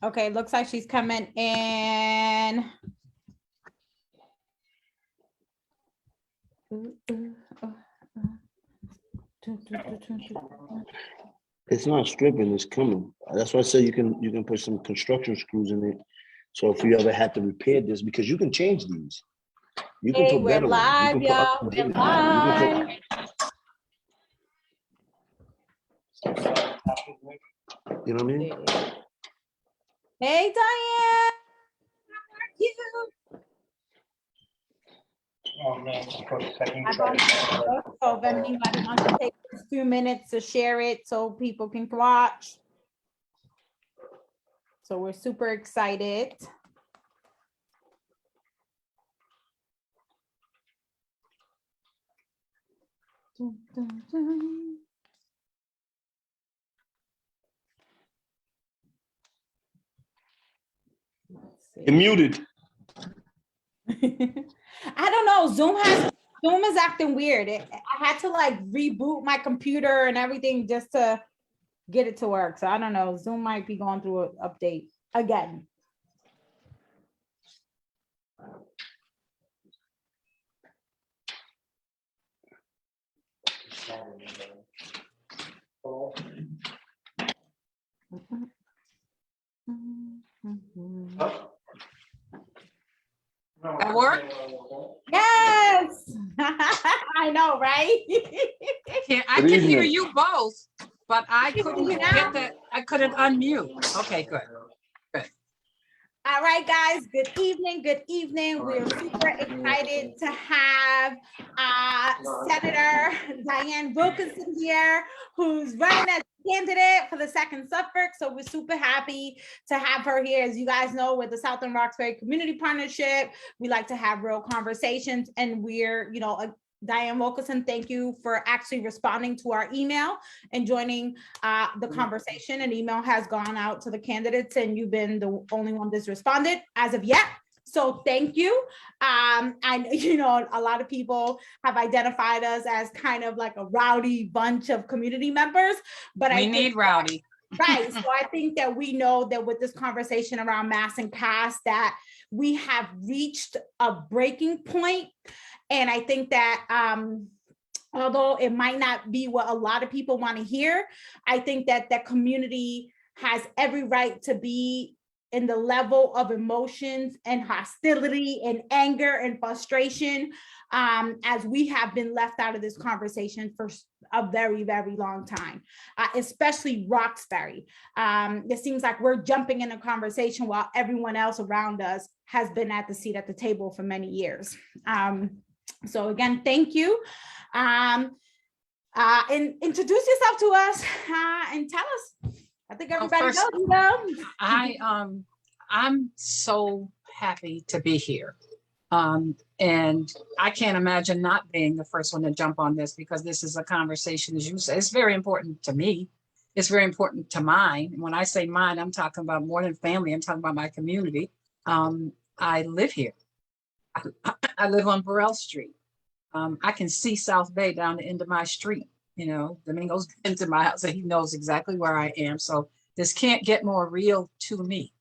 Okay, looks like she's coming in. It's not stripping, it's coming. That's why I say you can put some construction screws in it. So if you ever have to repair this, because you can change these. You can put better ones. Live, y'all. We're live. You know what I mean? Hey, Diane. How are you? Oh, man. So if anybody wants to take a few minutes to share it so people can watch. So we're super excited. Dun, dun, dun. You're muted. I don't know. Zoom is acting weird. I had to like reboot my computer and everything just to get it to work. So I don't know. Zoom might be going through an update again. That work? Yes. I know, right? I can hear you both, but I couldn't get that. I couldn't unmute. Okay, good. All right, guys. Good evening. Good evening. We're super excited to have Senator Dianne Wilkerson here, who's running as candidate for the 2nd Suffolk. So we're super happy to have her here. As you guys know, with the Southern Roxbury Community Partnership, we like to have real conversations, and we're, Dianne Wilkerson, thank you for actually responding to our email and joining the conversation. An email has gone out to the candidates, and you've been the only one that's responded as of yet. So thank you. And a lot of people have identified us as kind of like a rowdy bunch of community members, but we need rowdy. Right. So I think that we know that with this conversation around mass and caste, that we have reached a breaking point. And I think that although it might not be what a lot of people want to hear, I think that that community has every right to be in the level of emotions and hostility and anger and frustration as we have been left out of this conversation for a very, very long time, especially Roxbury. It seems like we're jumping in a conversation while everyone else around us has been at the seat at the table for many years. So again, thank you. And introduce yourself to us and tell us. I think everybody knows you know. I'm so happy to be here. And I can't imagine not being the first one to jump on this, because this is a conversation, as you say, it's very important to me. It's very important to mine. When I say mine, I'm talking about more than family. I'm talking about my community. I live here. I live on Burrell Street. I can see South Bay down the end of my street. Domingo's been to my house and he knows exactly where I am. So this can't get more real to me.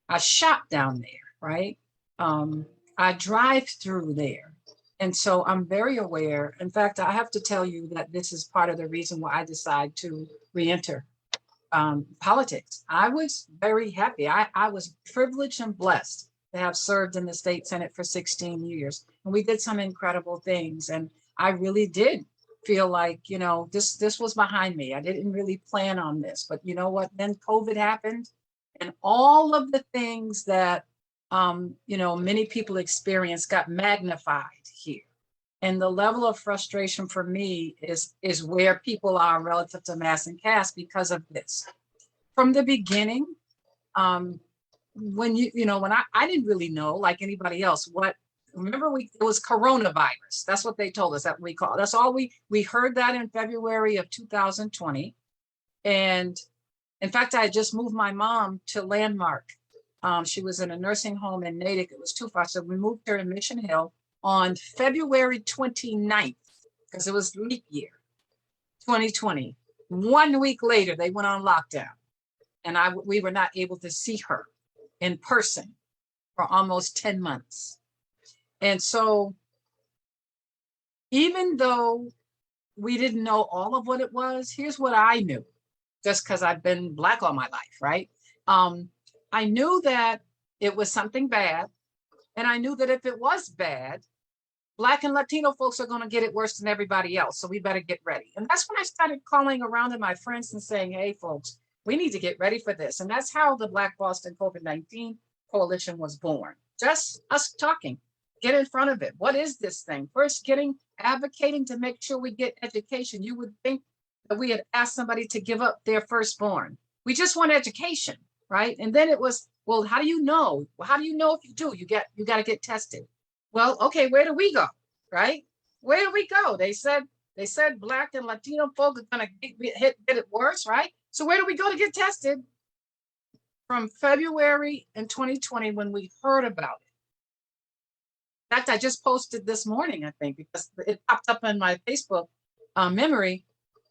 I shop down there, right? I drive through there. And so I'm very aware. In fact, I have to tell you that this is part of the reason why I decided to re-enter politics. I was very happy. I was privileged and blessed to have served in the state Senate for 16 years. And we did some incredible things. And I really did feel like, this was behind me. I didn't really plan on this, but you know what? Then COVID happened, and all of the things that, many people experience got magnified here. And the level of frustration for me is where people are relative to mass and caste because of this. From the beginning, when I didn't really know, like anybody else, it was coronavirus. That's what they told us that we call. That's all we heard that in February of 2020. And in fact, I had just moved my mom to Landmark. She was in a nursing home in Natick. It was too far. So we moved her in Mission Hill on February 29th, because it was leap year, 2020. 1 week later, they went on lockdown, and we were not able to see her in person for almost 10 months. And so even though we didn't know all of what it was, here's what I knew, just because I've been Black all my life, right? I knew that it was something bad. And I knew that if it was bad, Black and Latino folks are going to get it worse than everybody else. So we better get ready. And that's when I started calling around to my friends and saying, hey, folks, we need to get ready for this. And that's how the Black Boston COVID-19 Coalition was born. Just us talking, get in front of it. What is this thing? First, advocating to make sure we get education. You would think that we had asked somebody to give up their firstborn. We just want education, right? And then it was, well, how do you know? Well, how do you know if you do? You got to get tested. Well, okay, where do we go, right? Where do we go? They said Black and Latino folks are going to get it worse, right? So where do we go to get tested? From February in 2020, when we heard about it. In fact, I just posted this morning, I think, because it popped up in my Facebook memory.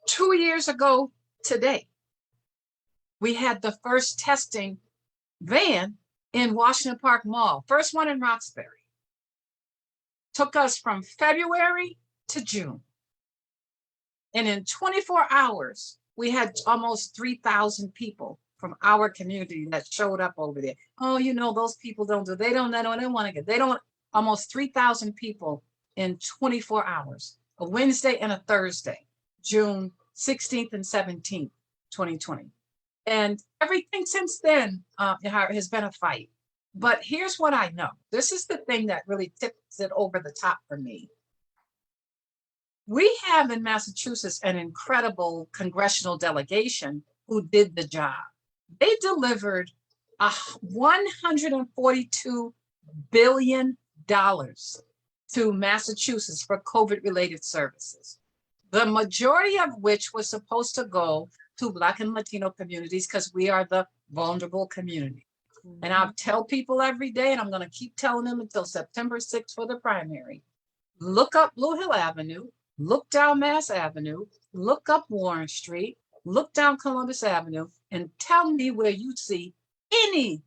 2 years ago today, we had the first testing van in Washington Park Mall, first one in Roxbury. Took us from February to June. And in 24 hours, we had almost 3,000 people from our community that showed up over there. Oh, you know, those people don't want to get, almost 3,000 people in 24 hours, a Wednesday and a Thursday, June 16th and 17th, 2020. And everything since then has been a fight. But here's what I know. This is the thing that really tips it over the top for me. We have in Massachusetts an incredible congressional delegation who did the job. They delivered $142 billion to Massachusetts for COVID-related services, the majority of which was supposed to go to Black and Latino communities because we are the vulnerable community. And I'll tell people every day, and I'm going to keep telling them until September 6th for the primary, look up Blue Hill Avenue, look down Mass Avenue, look up Warren Street, look down Columbus Avenue, and tell me where you see any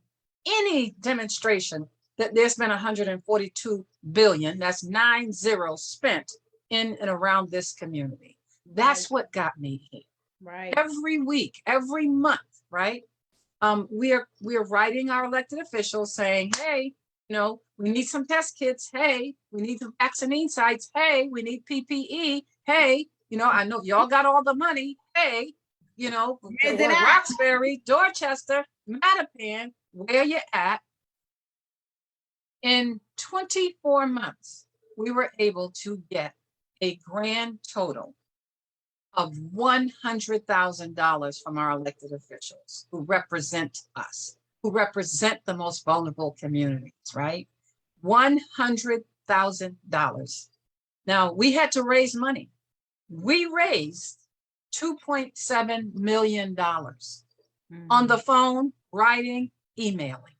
demonstration that there's been 142 billion, that's 9 zeros spent in and around this community. That's what got me here. Right. Every week, every month, right? We are writing our elected officials saying, hey, you know, we need some test kits. Hey, we need some vaccine sites. Hey, we need PPE. Hey, you know, I know y'all got all the money. Hey, you know, Roxbury, Dorchester, Mattapan, where you at? In 24 months, we were able to get a grand total of $100,000 from our elected officials who represent us, who represent the most vulnerable communities, right? $100,000. Now, we had to raise money. We raised $2.7 million on the phone, writing, emailing.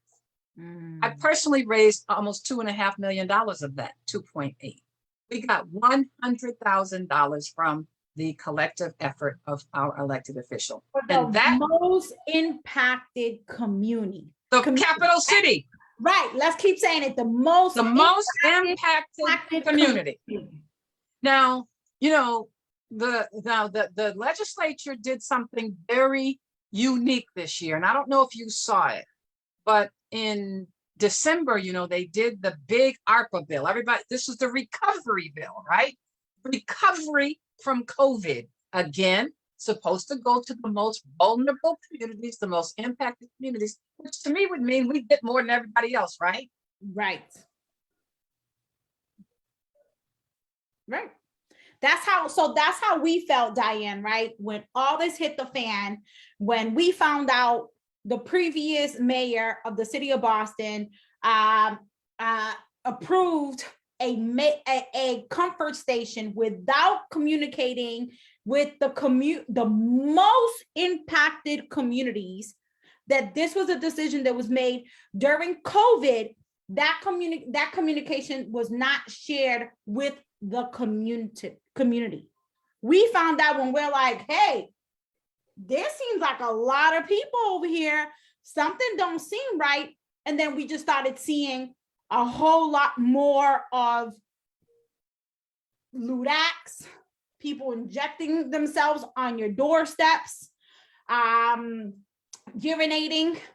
I personally raised almost $2.5 million of that, 2.8. We got $100,000 from the collective effort of our elected official. And that most impacted community. The capital city. Right. Let's keep saying it. The most impacted community. Now, you know, the legislature did something very unique this year. And I don't know if you saw it, but in December, you know, they did the big ARPA bill. Everybody, this was the recovery bill, right? Recovery from COVID. Again, supposed to go to the most vulnerable communities, the most impacted communities, which to me would mean we get more than everybody else, right? Right. Right. That's how we felt, Diane, right? When all this hit the fan, when we found out the previous mayor of the city of Boston approved a comfort station without communicating with the most impacted communities, that this was a decision that was made during COVID, that communication was not shared with the community. We found out when we're like, hey, there seems like a lot of people over here. Something don't seem right. And then we just started seeing a whole lot more of lewd acts, people injecting themselves on your doorsteps, urinating,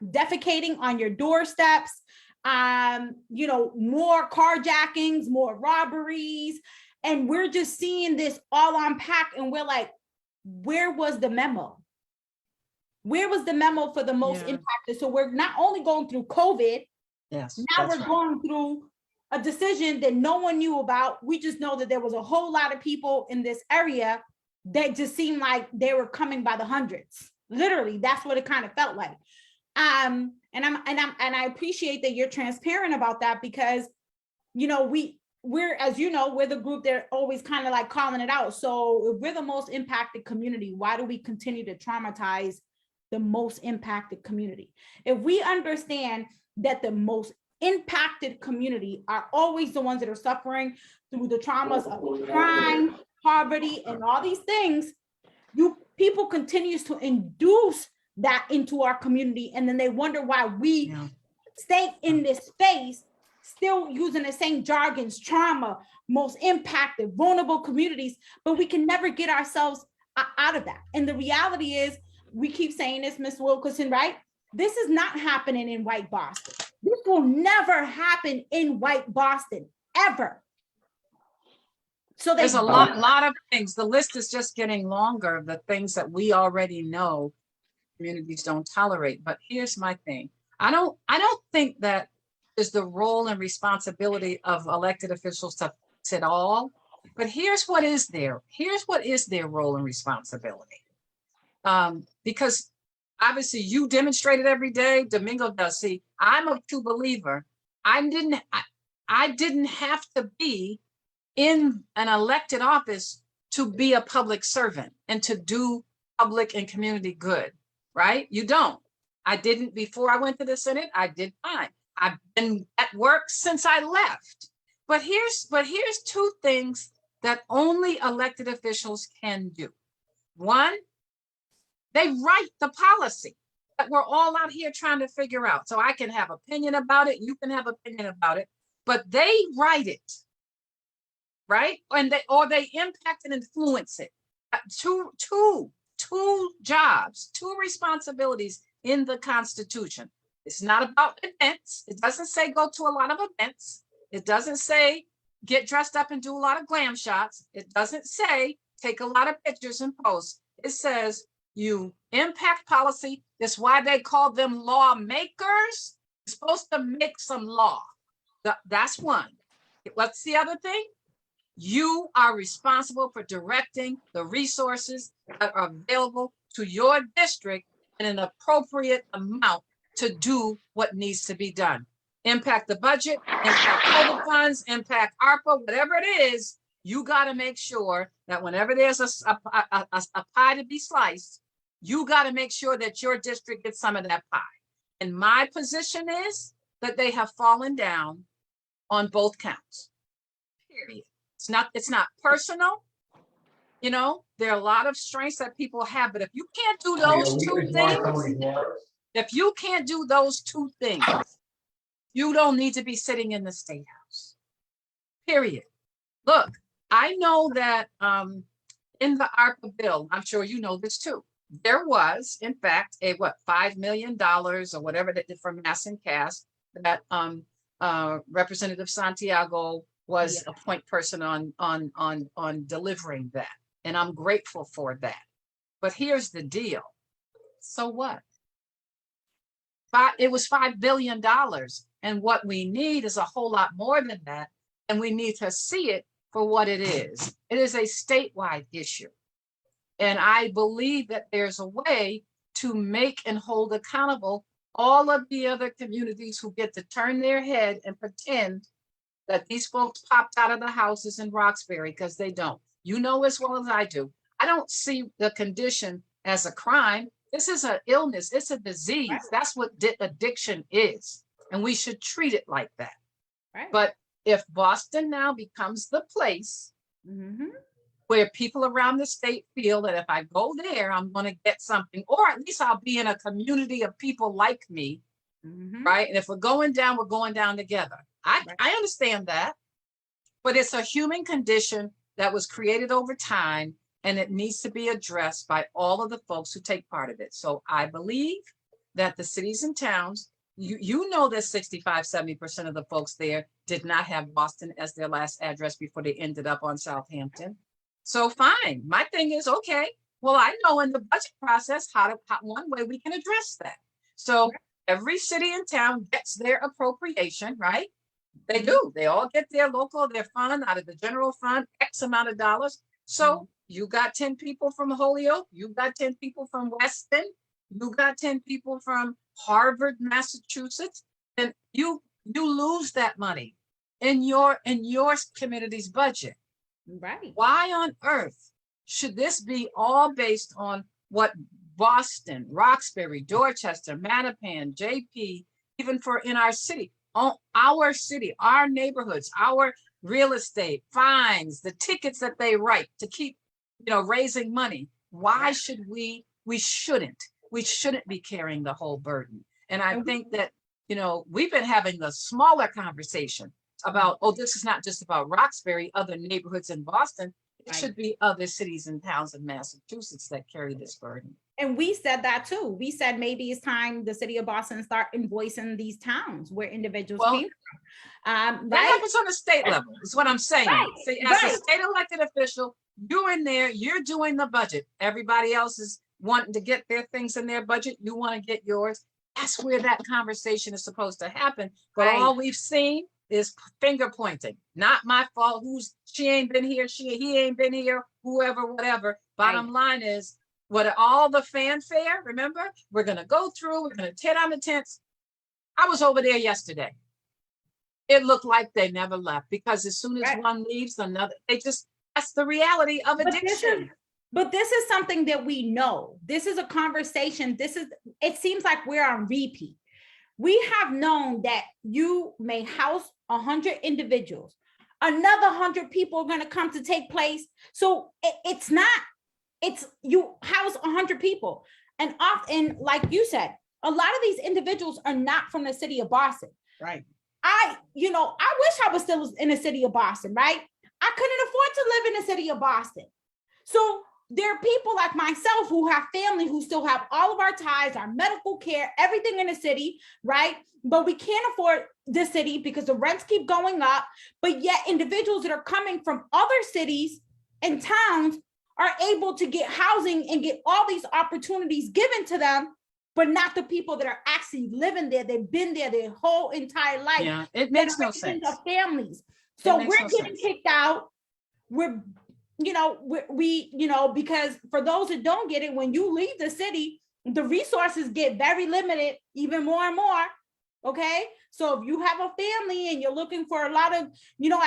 defecating on your doorsteps, more carjackings, more robberies. And we're just seeing this all unpack, and we're like, where was the memo? Where was the memo for the most impacted? So we're not only going through COVID, Yes, now we're going through a decision that no one knew about. We just know that there was a whole lot of people in this area that just seemed like they were coming by the hundreds. Literally, that's what it kind of felt like. And I appreciate that you're transparent about that, because we're, as you know, we're the group that always kind of like calling it out. So if we're the most impacted community, why do we continue to traumatize the most impacted community? If we understand that the most impacted community are always the ones that are suffering through the traumas of crime, poverty, and all these things, people continues to induce that into our community, and then they wonder why we stay in this space still using the same jargons: trauma, most impacted, vulnerable communities, but we can never get ourselves out of that. And the reality is, we keep saying this, Ms. Wilkerson, right? This is not happening in white Boston. This will never happen in white Boston, ever. So there's a lot of things. The list is just getting longer of the things that we already know communities don't tolerate. But here's my thing. I don't think that is the role and responsibility of elected officials to fix it all. But here's what is there. Here's what is their role and responsibility. Because obviously you demonstrate it every day. Domingo does. See, I'm a true believer. I didn't have to be in an elected office to be a public servant and to do public and community good, right? You don't. I didn't before I went to the Senate. I did fine. I've been at work since I left. But here's two things that only elected officials can do. One, they write the policy that we're all out here trying to figure out. So I can have opinion about it, you can have opinion about it, but they write it, right? And they impact and influence it. Two jobs, two responsibilities in the Constitution. It's not about events. It doesn't say go to a lot of events. It doesn't say get dressed up and do a lot of glam shots. It doesn't say take a lot of pictures and post. It says you impact policy. That's why they call them lawmakers. You're supposed to make some law. That's one. What's the other thing? You are responsible for directing the resources that are available to your district in an appropriate amount to do what needs to be done. Impact the budget, impact COVID funds, impact ARPA, whatever it is, you got to make sure that whenever there's a pie to be sliced, you got to make sure that your district gets some of that pie. And my position is that they have fallen down on both counts, period. It's not personal. You know, there are a lot of strengths that people have, but if you can't do those two things, you don't need to be sitting in the State House, period. Look, I know that in the ARPA bill, I'm sure you know this too, there was, in fact, a $5 million or whatever that from Mass and Cast that Representative Santiago was a point person on delivering that. And I'm grateful for that. But here's the deal. So what? It was $5 billion. And what we need is a whole lot more than that. And we need to see it for what it is. It is a statewide issue. And I believe that there's a way to make and hold accountable all of the other communities who get to turn their head and pretend that these folks popped out of the houses in Roxbury, because they don't. You know as well as I do. I don't see the condition as a crime. This is an illness. It's a disease. Right. That's what addiction is. And we should treat it like that. Right. But if Boston now becomes the place where people around the state feel that if I go there, I'm going to get something, or at least I'll be in a community of people like me, right? And if we're going down together. I understand that, but it's a human condition that was created over time, and it needs to be addressed by all of the folks who take part of it. So I believe that the cities and towns, you know that 65-70% of the folks there did not have Boston as their last address before they ended up on Southampton. So fine. My thing is, okay, well, I know in the budget process how one way we can address that. So every city and town gets their appropriation, right? They do. They all get their fund out of the general fund, X amount of dollars. So you got 10 people from Holyoke, you got 10 people from Weston, you got 10 people from Harvard, Massachusetts, and you lose that money in your community's budget. Right. Why on earth should this be all based on what Boston, Roxbury, Dorchester, Mattapan, JP, even for in our city, our neighborhoods, our real estate, fines, the tickets that they write to keep, raising money. Why should we shouldn't be carrying the whole burden. And I think that, we've been having the smaller conversation about, this is not just about Roxbury, other neighborhoods in Boston. It should be other cities and towns in Massachusetts that carry this burden. And we said that too. We said maybe it's time the city of Boston start invoicing these towns where individuals came from. That happens on the state level, is what I'm saying. Right, See, as a state elected official, you're in there, you're doing the budget. Everybody else is wanting to get their things in their budget. You want to get yours. That's where that conversation is supposed to happen. But all we've seen is finger pointing. Not my fault. She ain't been here. He ain't been here. Whoever, whatever. Bottom line is, what all the fanfare, remember, we're going to go through, we're going to tear down the tents. I was over there yesterday. It looked like they never left, because as soon as one leaves, another, that's the reality of addiction. But this is something that we know. This is a conversation. It seems like we're on repeat. We have known that you may house 100 individuals. Another 100 people are going to come to take place. So it's you house 100 people. And often, like you said, a lot of these individuals are not from the city of Boston. Right. I wish I was still in the city of Boston, right? I couldn't afford to live in the city of Boston. So there are people like myself who have family who still have all of our ties, our medical care, everything in the city, right? But we can't afford the city because the rents keep going up. But yet individuals that are coming from other cities and towns are able to get housing and get all these opportunities given to them, but not the people that are actually living there. They've been there their whole entire life. Yeah, it makes no sense. Families. So we're getting kicked out. Because for those that don't get it, when you leave the city, the resources get very limited, even more and more. Okay. So if you have a family and you're looking for a lot of,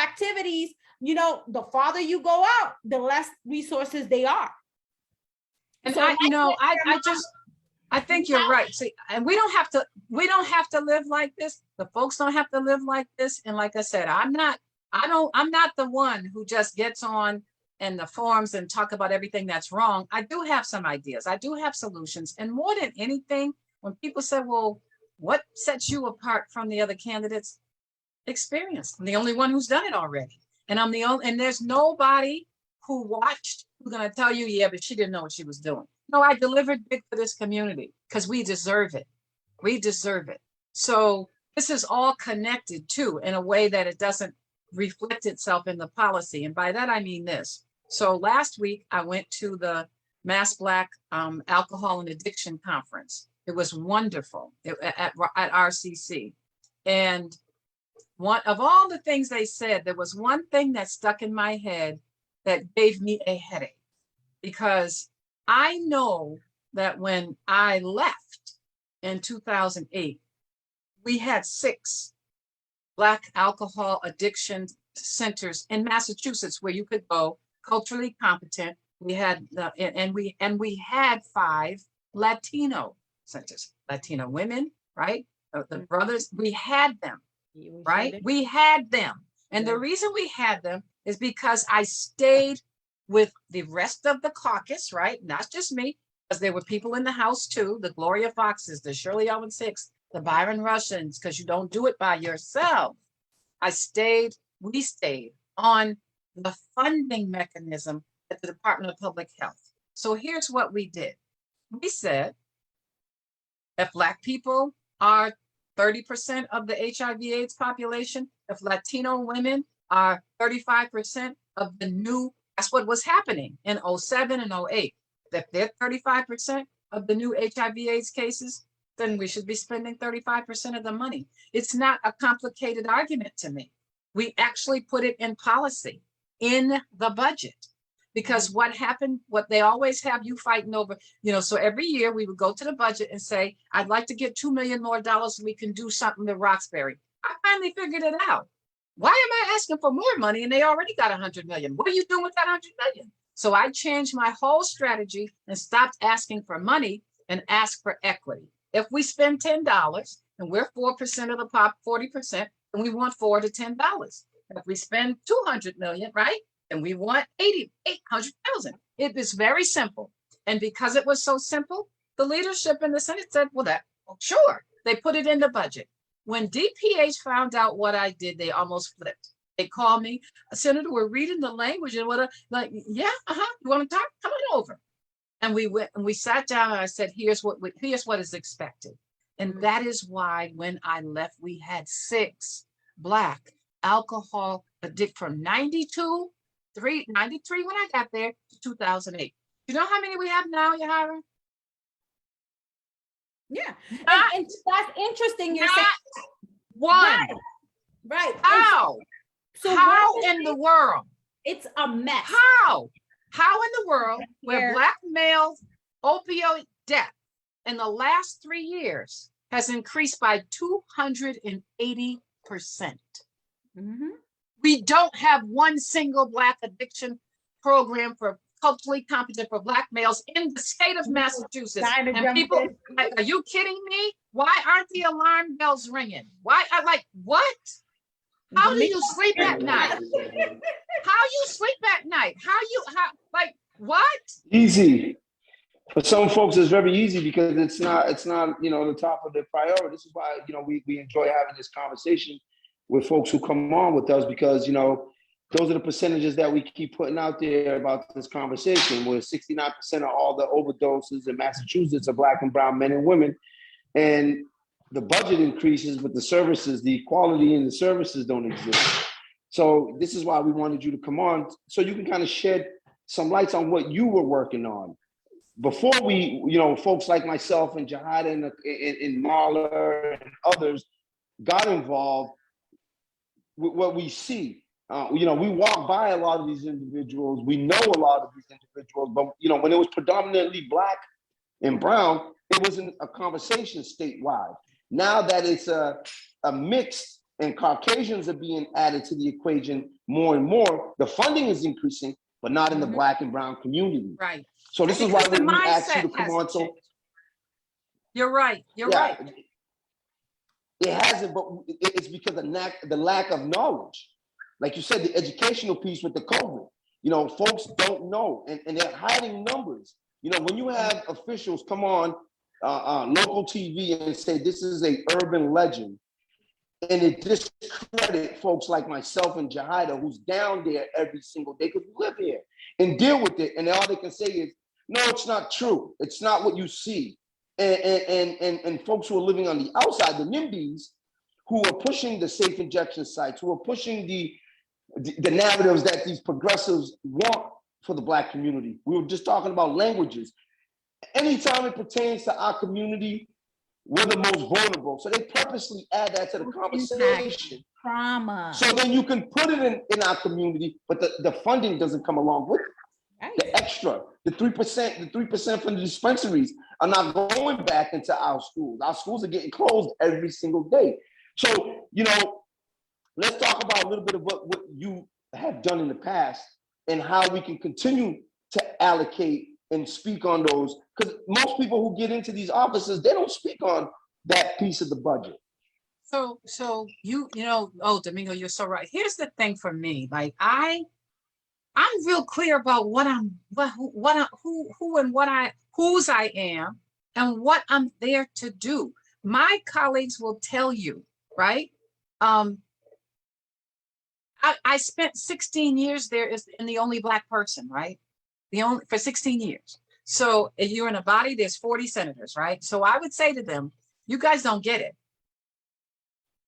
activities, the farther you go out, the less resources they are. And so I think you're right. See, and we don't have to live like this. The folks don't have to live like this. And like I said, I'm not the one who just gets on and the forums and talk about everything that's wrong. I do have some ideas. I do have solutions. And more than anything, when people say, well, what sets you apart from the other candidates? Experience. I'm the only one who's done it already. And and there's nobody who watched who's going to tell you, yeah, but she didn't know what she was doing. No, I delivered big for this community because we deserve it. We deserve it. So this is all connected too, in a way that it doesn't reflect itself in the policy. And by that, I mean this. So last week, I went to the Mass Black Alcohol and Addiction Conference. It was wonderful at RCC. And one of all the things they said, there was one thing that stuck in my head that gave me a headache, because I know that when I left in 2008, we had 6 Black alcohol addiction centers in Massachusetts where you could go, culturally competent. We had we had 5 Latino centers, Latino women, right? The brothers, we had them, right? We had them. And the reason we had them is because I stayed with the rest of the caucus, right? Not just me, because there were people in the House too, the Gloria Foxes, the Shirley Owens Hicks, the Byron Russians, because you don't do it by yourself. We stayed on the funding mechanism at the Department of Public Health. So here's what we did. We said, if Black people are 30% of the HIV/AIDS population, if Latino women are 35% of the new, that's what was happening in 07 and 08. If they're 35% of the new HIV/AIDS cases, then we should be spending 35% of the money. It's not a complicated argument to me. We actually put it in policy, in the budget. Because what happened, what they always have you fighting over, so every year we would go to the budget and say, I'd like to get $2 million more so we can do something to Roxbury. I finally figured it out. Why am I asking for more money and they already got 100 million? What are you doing with that 100 million? So I changed my whole strategy and stopped asking for money and asked for equity. If we spend $10 and we're 4% of the pop, 40%, and we want $4 to $10. If we spend 200 million, right? And we want 800,000. It is very simple. And because it was so simple, the leadership in the Senate said, well, sure. They put it in the budget. When DPH found out what I did, they almost flipped. They called me, Senator, we're reading the language and you want to talk? Come on over. And we went and we sat down and I said, here's what is expected. And that is why when I left, we had 6 Black alcohol addict from 93 when I got there to 2008. You know how many we have now, Yahira? Yeah. And that's interesting. You're saying one. Right. How? So how in the world? It's a mess. How? How in the world where Black male opioid death in the last 3 years has increased by 280%? Mm-hmm. We don't have one single Black addiction program for culturally competent for Black males in the state of Massachusetts. And people, are you kidding me? Why aren't the alarm bells ringing? Why? What? How do you sleep at night? How you sleep at night? What? Easy. For some folks, it's very easy because it's not, the top of their priority. This is why, we enjoy having this conversation with folks who come on with us because, those are the percentages that we keep putting out there about this conversation, where 69% of all the overdoses in Massachusetts are Black and brown men and women. And the budget increases, but the services, the quality in the services don't exist. So this is why we wanted you to come on, so you can kind of shed some lights on what you were working on. Before we, folks like myself and Jihad and Marla and others got involved with what we see. We walk by a lot of these individuals. We know a lot of these individuals, but when it was predominantly Black and brown, it wasn't a conversation statewide. Now that it's a mix and Caucasians are being added to the equation more and more, the funding is increasing, but not in the Black and brown community. Right. So this is why we asked you to come on. So you're right. You're right. It hasn't, but it's because of the lack of knowledge. Like you said, the educational piece with the COVID, folks don't know, and they're hiding numbers. When you have officials come on local TV and say this is a urban legend, and it discredit folks like myself and Jahida, who's down there every single day because we live here and deal with it, and all they can say is, no, it's not true. It's not what you see. And folks who are living on the outside, the NIMBYs, who are pushing the safe injection sites, who are pushing the narratives that these progressives want for the Black community. We were just talking about languages. Anytime it pertains to our community, we're the most vulnerable. So they purposely add that to the conversation. Trauma. So then you can put it in our community, but the funding doesn't come along with it. Right. The extra, the 3% from the dispensaries are not going back into our schools. Our schools are getting closed every single day. So, let's talk about a little bit of what you have done in the past and how we can continue to allocate and speak on those. Because most people who get into these offices, they don't speak on that piece of the budget. So Domingo, you're so right. Here's the thing for me, I'm real clear about what I'm, who and whose I am and what I'm there to do. My colleagues will tell you, right? I spent 16 years there as and the only Black person, right? For 16 years. So if you're in a body, there's 40 senators, right? So I would say to them, you guys don't get it.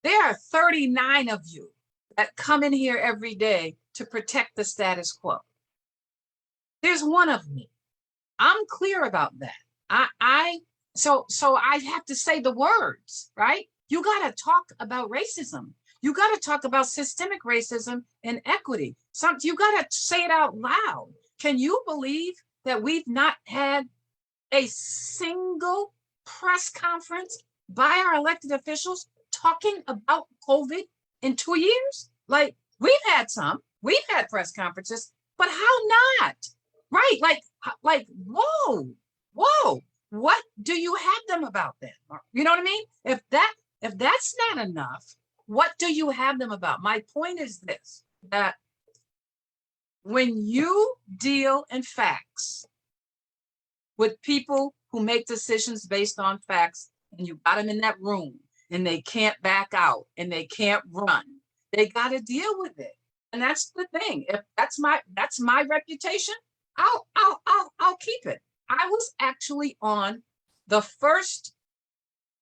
There are 39 of you that come in here every day to protect the status quo. There's one of me. I'm clear about that. So I have to say the words, right? You got to talk about racism. You got to talk about systemic racism and equity. You got to say it out loud. Can you believe that we've not had a single press conference by our elected officials talking about COVID in 2 years? Like, we've had press conferences, but how not? Right? Like, whoa, what do you have them about then? You know what I mean? If that's not enough, what do you have them about? My point is this, that when you deal in facts with people who make decisions based on facts, and you got them in that room and they can't back out and they can't run, they got to deal with it. And that's the thing. If that's my reputation, I'll keep it. I was actually on the first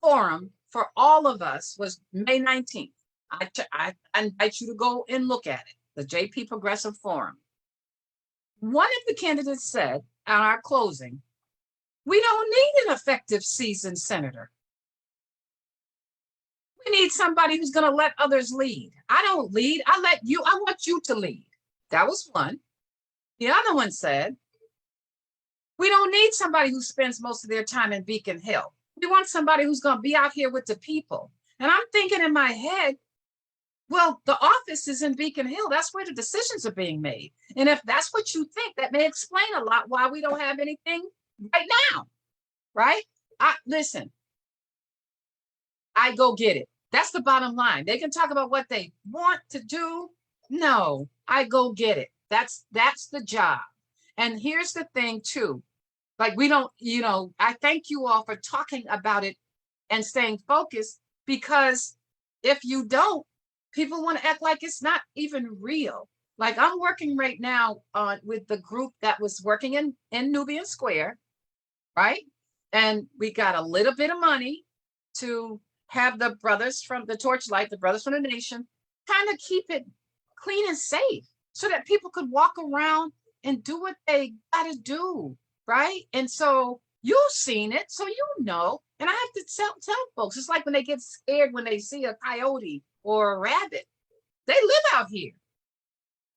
forum for all of us was May 19th. I invite you to go and look at it, the JP Progressive Forum. One of the candidates said at our closing, we don't need an effective seasoned senator. We need somebody who's going to let others lead. I don't lead. I want you to lead. That was one. The other one said, we don't need somebody who spends most of their time in Beacon Hill. We want somebody who's going to be out here with the people. And I'm thinking in my head, well, the office is in Beacon Hill. That's where the decisions are being made. And if that's what you think, that may explain a lot why we don't have anything right now, right? Listen, I go get it. That's the bottom line. They can talk about what they want to do. No, I go get it. That's the job. And here's the thing too, like we don't, I thank you all for talking about it and staying focused, because if you don't, people want to act like it's not even real. Like I'm working right now with the group that was working in Nubian Square, right? And we got a little bit of money to have the brothers from the Torchlight, the Brothers from the Nation, kind of keep it clean and safe so that people could walk around and do what they gotta do, right? And so you've seen it, so you know. And I have to tell folks, it's like when they get scared when they see a coyote or a rabbit. They live out here.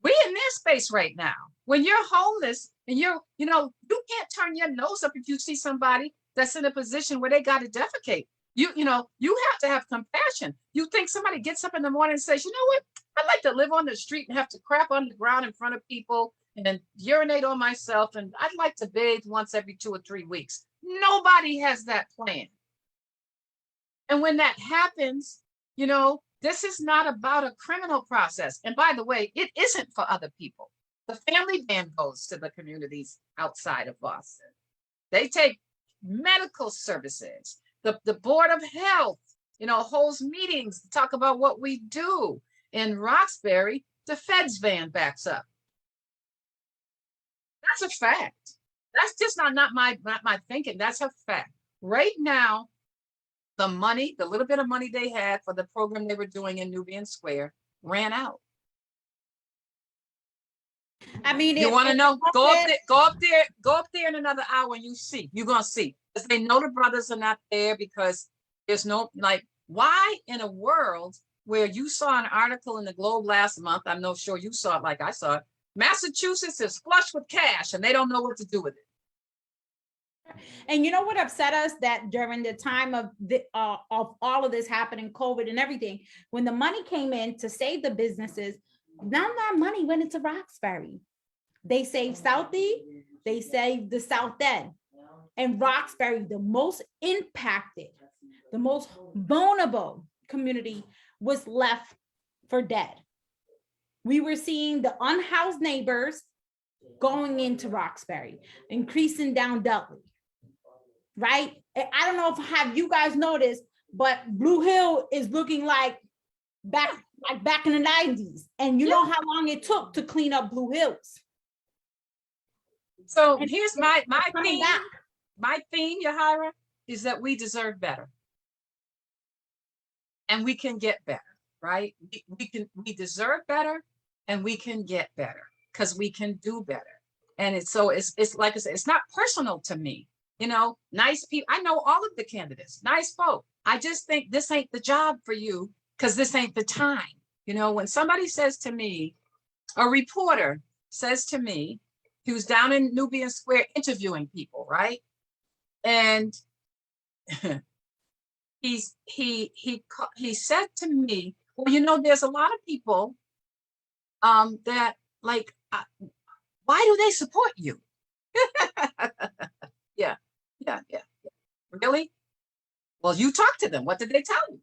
We in their space right now. When you're homeless and you can't turn your nose up if you see somebody that's in a position where they got to defecate. You have to have compassion. You think somebody gets up in the morning and says, you know what? I'd like to live on the street and have to crap on the ground in front of people and urinate on myself. And I'd like to bathe once every 2 or 3 weeks. Nobody has that plan. And when that happens, this is not about a criminal process. And by the way, it isn't for other people. The family van goes to the communities outside of Boston. They take medical services. The Board of Health, holds meetings to talk about what we do. In Roxbury, the Fed's van backs up. That's a fact. That's just not my thinking. That's a fact. Right now, the little bit of money they had for the program they were doing in Nubian Square ran out. I mean, you want to know? Go up there in another hour, and you're gonna see. Because they know the brothers are not there because there's no why in a world where you saw an article in the Globe last month, I'm not sure you saw it like I saw it, Massachusetts is flush with cash and they don't know what to do with it. And you know what upset us? That during the time of all of this happening, COVID and everything, when the money came in to save the businesses, none of that money went into Roxbury. They saved Southie, they saved the South End. And Roxbury, the most impacted, the most vulnerable community, was left for dead. We were seeing the unhoused neighbors going into Roxbury, increasing down Dudley, right? I don't know if have you guys noticed, but Blue Hill is looking like back in the 90s. And you know how long it took to clean up Blue Hills. So And here's my coming theme. back. My theme, Yahira, is that we deserve better. And we can get better, right? We deserve better and we can get better because we can do better. And it's like I said, it's not personal to me. You know, nice people. I know all of the candidates, nice folk. I just think this ain't the job for you because this ain't the time. You know, when somebody says to me, a reporter says to me, he was down in Nubian Square interviewing people, right? And he said to me, well, you know, there's a lot of people that like, why do they support you? Yeah. Really? Well, you talk to them. What did they tell you?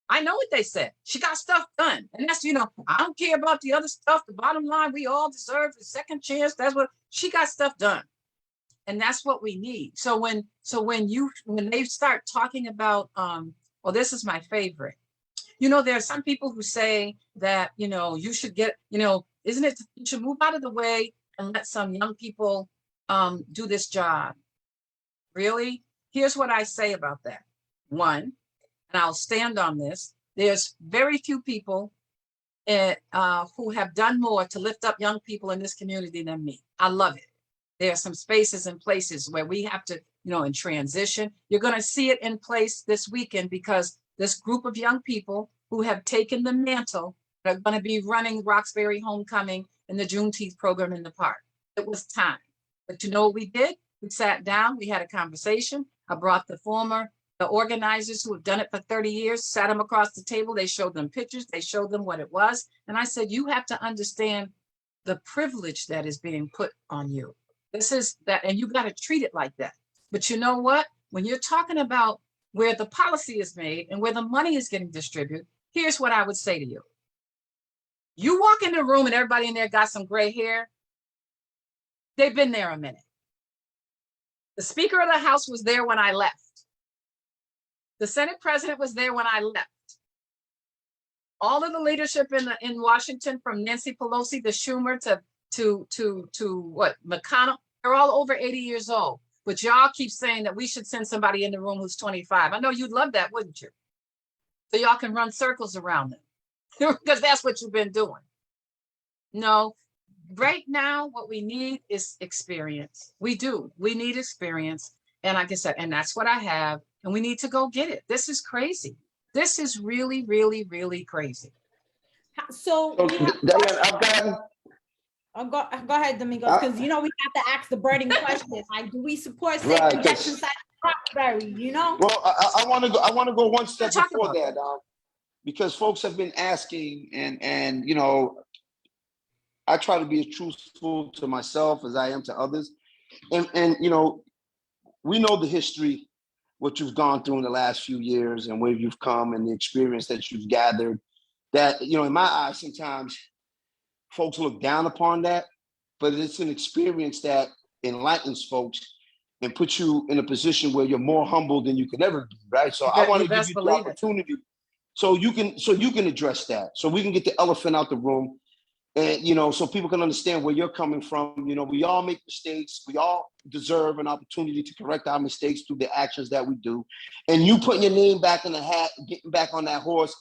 I know what they said. She got stuff done. And that's, you know, I don't care about the other stuff. The bottom line, we all deserve a second chance. That's what she got stuff done. And that's what we need. So when they start talking about, well, this is my favorite. You know, there are some people who say that, you know, you should get, you know, isn't it, you should move out of the way and let some young people do this job. Really? Here's what I say about that. One, and I'll stand on this, there's very few people who have done more to lift up young people in this community than me. I love it. There are some spaces and places where we have to, you know, in transition. You're going to see it in place this weekend because this group of young people who have taken the mantle are going to be running Roxbury Homecoming and the Juneteenth program in the park. It was time. But you know what we did? We sat down, we had a conversation. I brought the organizers who have done it for 30 years, sat them across the table. They showed them pictures. They showed them what it was. And I said, you have to understand the privilege that is being put on you. This is that, and you got to treat it like that. But you know what? When you're talking about where the policy is made and where the money is getting distributed, here's what I would say to you. You walk in the room and everybody in there got some gray hair. They've been there a minute. The Speaker of the House was there when I left. The Senate President was there when I left. All of the leadership in Washington, from Nancy Pelosi to Schumer to what, McConnell, they're all over 80 years old. But y'all keep saying that we should send somebody in the room who's 25. I know you'd love that, wouldn't you? So y'all can run circles around them because that's what you've been doing. No, right now, what we need is experience. We do. We need experience. And like I said, and that's what I have. And we need to go get it. This is crazy. This is really, really, really crazy. So we have Dianne, go ahead, Domingos, because you know we have to ask the burning questions. Like, do we support safe Right, injection site at Roxbury? You know? well, I want to go. I want to go one step Talk before about that, because folks have been asking, and you know, I try to be as truthful to myself as I am to others, and you know, we know the history, what you've gone through in the last few years, and where you've come, and the experience that you've gathered. That, you know, in my eyes, sometimes folks look down upon that, but it's an experience that enlightens folks and puts you in a position where you're more humble than you could ever be, right? So I want to give you the opportunity so you can address that, so we can get the elephant out the room, and you know, so people can understand where you're coming from. You know, we all make mistakes. We all deserve an opportunity to correct our mistakes through the actions that we do. And you putting your name back in the hat, getting back on that horse,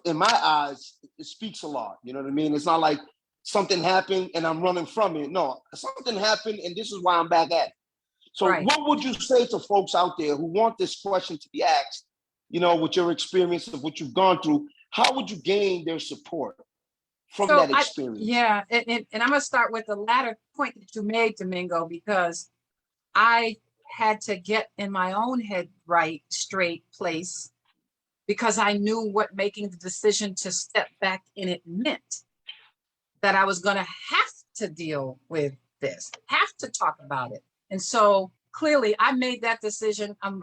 in my eyes, it speaks a lot. You know what I mean? It's not like something happened and I'm running from it. No, something happened and this is why I'm back at it. So Right. What would you say to folks out there who want this question to be asked, you know, with your experience of what you've gone through? How would you gain their support from that experience? And I'm going to start with the latter point that you made, Domingo, because I had to get in my own head right, straight place, because I knew what making the decision to step back in it meant, that I was going to have to deal with this, have to talk about it. And so clearly I made that decision. I'm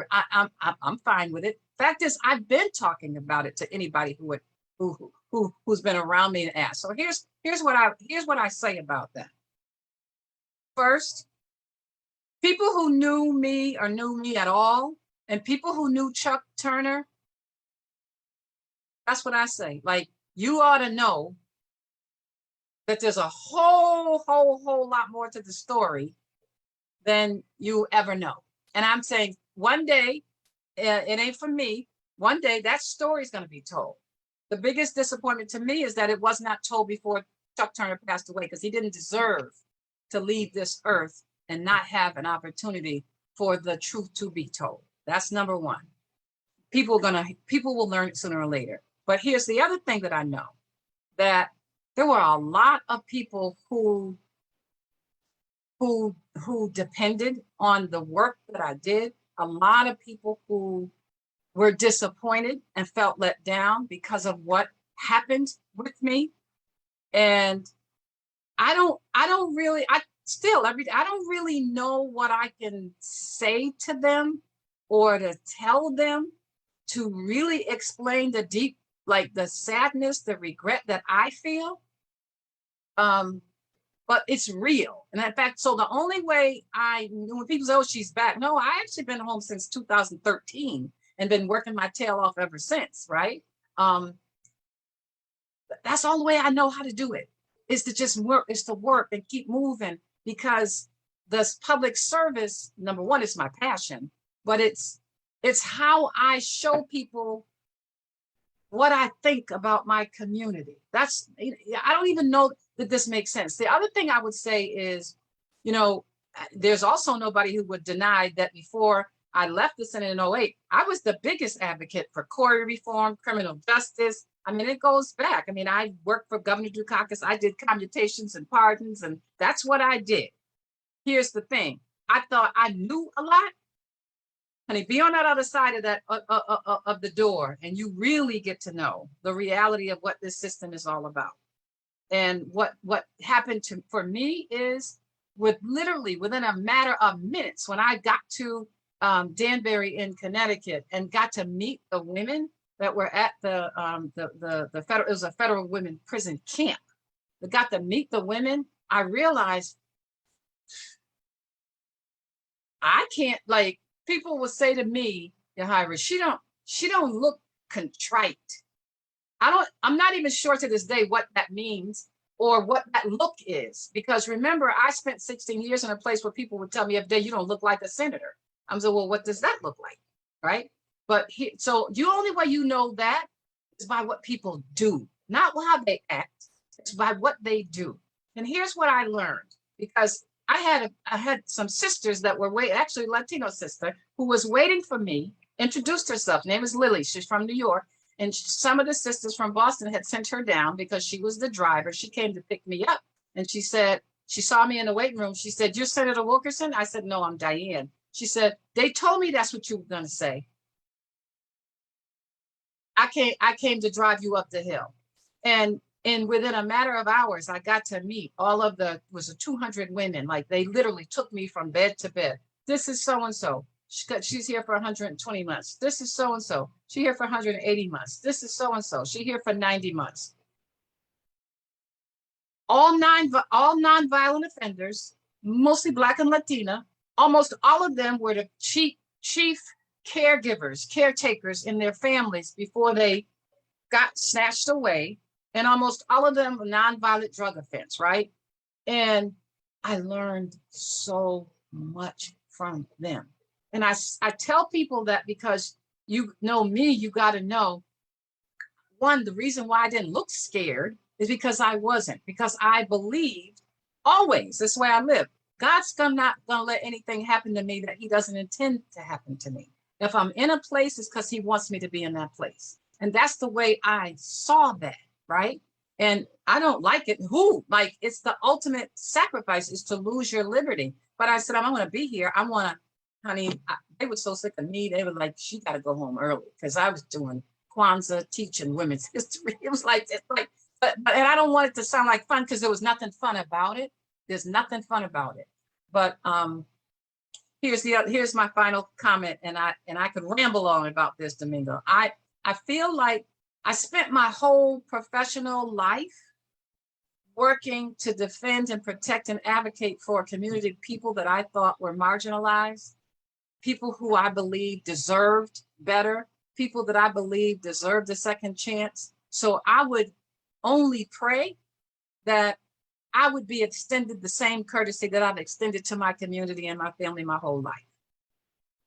fine with it. Fact is, I've been talking about it to anybody who's been around me and asked. So here's what I say about that. first, people who knew me or knew me at all, and people who knew Chuck Turner, that's what I say. Like, you ought to know that there's a whole lot more to the story than you ever know. And I'm saying one day, it ain't for me, one day that story is going to be told. The biggest disappointment to me is that it was not told before Chuck Turner passed away, because he didn't deserve to leave this earth and not have an opportunity for the truth to be told. That's number one. People will learn it sooner or later. But here's the other thing that I know, that there were a lot of people who depended on the work that I did. A lot of people who were disappointed and felt let down because of what happened with me. And I don't really know what I can say to them or to tell them to really explain the deep, like the sadness, the regret that I feel. But it's real. And in fact, so the only way when people say, oh, she's back. No, I actually been home since 2013 and been working my tail off ever since, right? That's all the way I know how to do it, is to just work, is to work and keep moving, because this public service, number one, is my passion, but it's how I show people what I think about my community. I don't even know that this makes sense. The other thing I would say is, there's also nobody who would deny that before I left the Senate in 2008, I was the biggest advocate for Corey reform, criminal justice. I mean, it goes back. I mean, I worked for Governor Dukakis. I did commutations and pardons, and that's what I did. Here's the thing. I thought I knew a lot. Honey, be on that other side of that of the door, and you really get to know the reality of what this system is all about. And what happened for me is, within a matter of minutes, when I got to Danbury in Connecticut and got to meet the women that were at the federal, it was a federal women prison camp. I got to meet the women. I realized I can't, like, people will say to me, Yahira, she don't look contrite. I'm not even sure to this day what that means or what that look is, because remember, I spent 16 years in a place where people would tell me every day, you don't look like a senator. I'm saying, well, what does that look like? Right. But so the only way you know that is by what people do, not how they act. It's by what they do. And here's what I learned, because I had some sisters that were actually a Latino sister who was waiting for me, introduced herself. Name is Lily. She's from New York. And some of the sisters from Boston had sent her down because she was the driver. She came to pick me up. And she said, she saw me in the waiting room. She said, you're Senator Wilkerson? I said, no, I'm Dianne. She said, they told me that's what you were going to say. I came to drive you up the hill. And within a matter of hours, I got to meet all of was 200 women. Like, they literally took me from bed to bed. This is so-and-so. She's here for 120 months. This is so-and-so. She's here for 180 months. This is so-and-so. She's here for 90 months. All nonviolent offenders, mostly Black and Latina. Almost all of them were the chief caretakers in their families before they got snatched away. And almost all of them were nonviolent drug offense, right? And I learned so much from them. And I tell people that because you know me, you got to know, one, the reason why I didn't look scared is because I wasn't, because I believed always, this way I live. God's not going to let anything happen to me that he doesn't intend to happen to me. If I'm in a place, it's because he wants me to be in that place. And that's the way I saw that, right? And I don't like it. It's the ultimate sacrifice is to lose your liberty. But I said, I'm going to be here. I want to, honey, they were so sick of me. They were like, she got to go home early, because I was doing Kwanzaa, teaching women's history. It was like, but and I don't want it to sound like fun, because there was nothing fun about it. There's nothing fun about it. But here's my final comment, and I could ramble on about this, Domingo. I feel like I spent my whole professional life working to defend and protect and advocate for a community of people that I thought were marginalized, people who I believe deserved better, people that I believe deserved a second chance. So I would only pray that I would be extended the same courtesy that I've extended to my community and my family my whole life.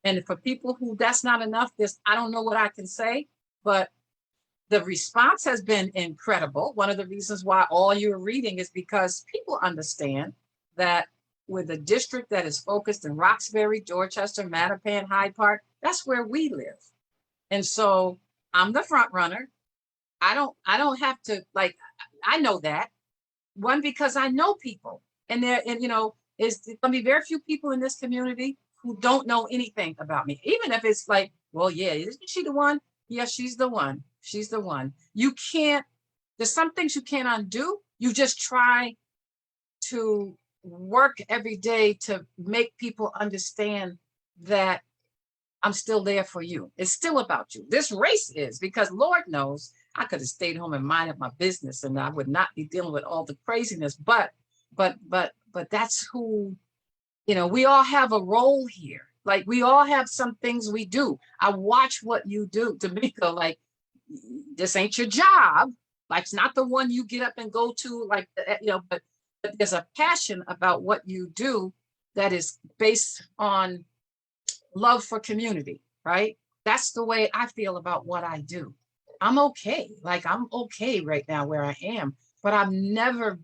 And for people who that's not enough, I don't know what I can say, but the response has been incredible. One of the reasons why all you're reading is because people understand that with a district that is focused in Roxbury, Dorchester, Mattapan, Hyde Park, that's where we live. And so I'm the front runner. I don't have to, like, I know that. One, because I know people, and there's gonna be very few people in this community who don't know anything about me. Even if it's like, well, yeah, isn't she the one? Yeah, she's the one. She's the one. There's some things you can't undo. You just try to work every day to make people understand that I'm still there for you. It's still about you. This race is, because Lord knows I could have stayed home and minded my business and I would not be dealing with all the craziness. But that's who, we all have a role here. Like, we all have some things we do. I watch what you do, D'Amico. Like, this ain't your job. Like, it's not the one you get up and go to, like, but there's a passion about what you do that is based on love for community, right? That's the way I feel about what I do. I'm okay. Like, I'm okay right now where I am, but I've never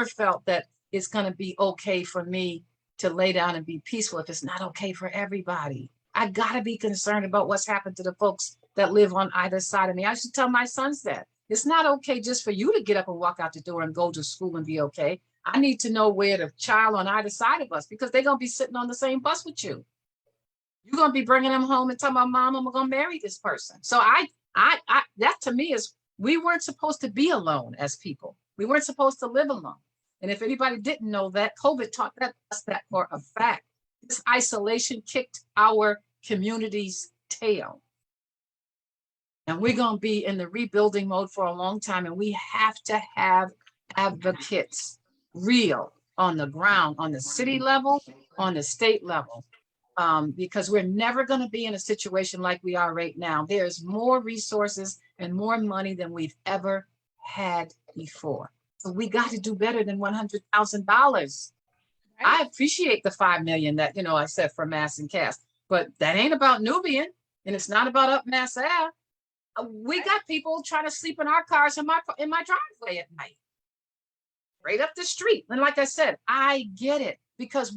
felt that it's going to be okay for me to lay down and be peaceful if it's not okay for everybody. I got to be concerned about what's happened to the folks that live on either side of me. I should tell my sons that. It's not okay just for you to get up and walk out the door and go to school and be okay. I need to know where the child on either side of us, because they're going to be sitting on the same bus with you. You're going to be bringing them home and telling my mom, I'm going to marry this person. So that to me is, we weren't supposed to be alone as people. We weren't supposed to live alone. And if anybody didn't know that, COVID taught us that for a fact. This isolation kicked our community's tail. And we're going to be in the rebuilding mode for a long time. And we have to have advocates real on the ground, on the city level, on the state level. Because we're never going to be in a situation like we are right now. There's more resources and more money than we've ever had before. So we got to do better than $100,000. Right. I appreciate the $5 million that, I said for Mass and Cast, but that ain't about Nubian, and it's not about up Mass Ave. We got people trying to sleep in our cars in my driveway at night, right up the street. And like I said, I get it. Because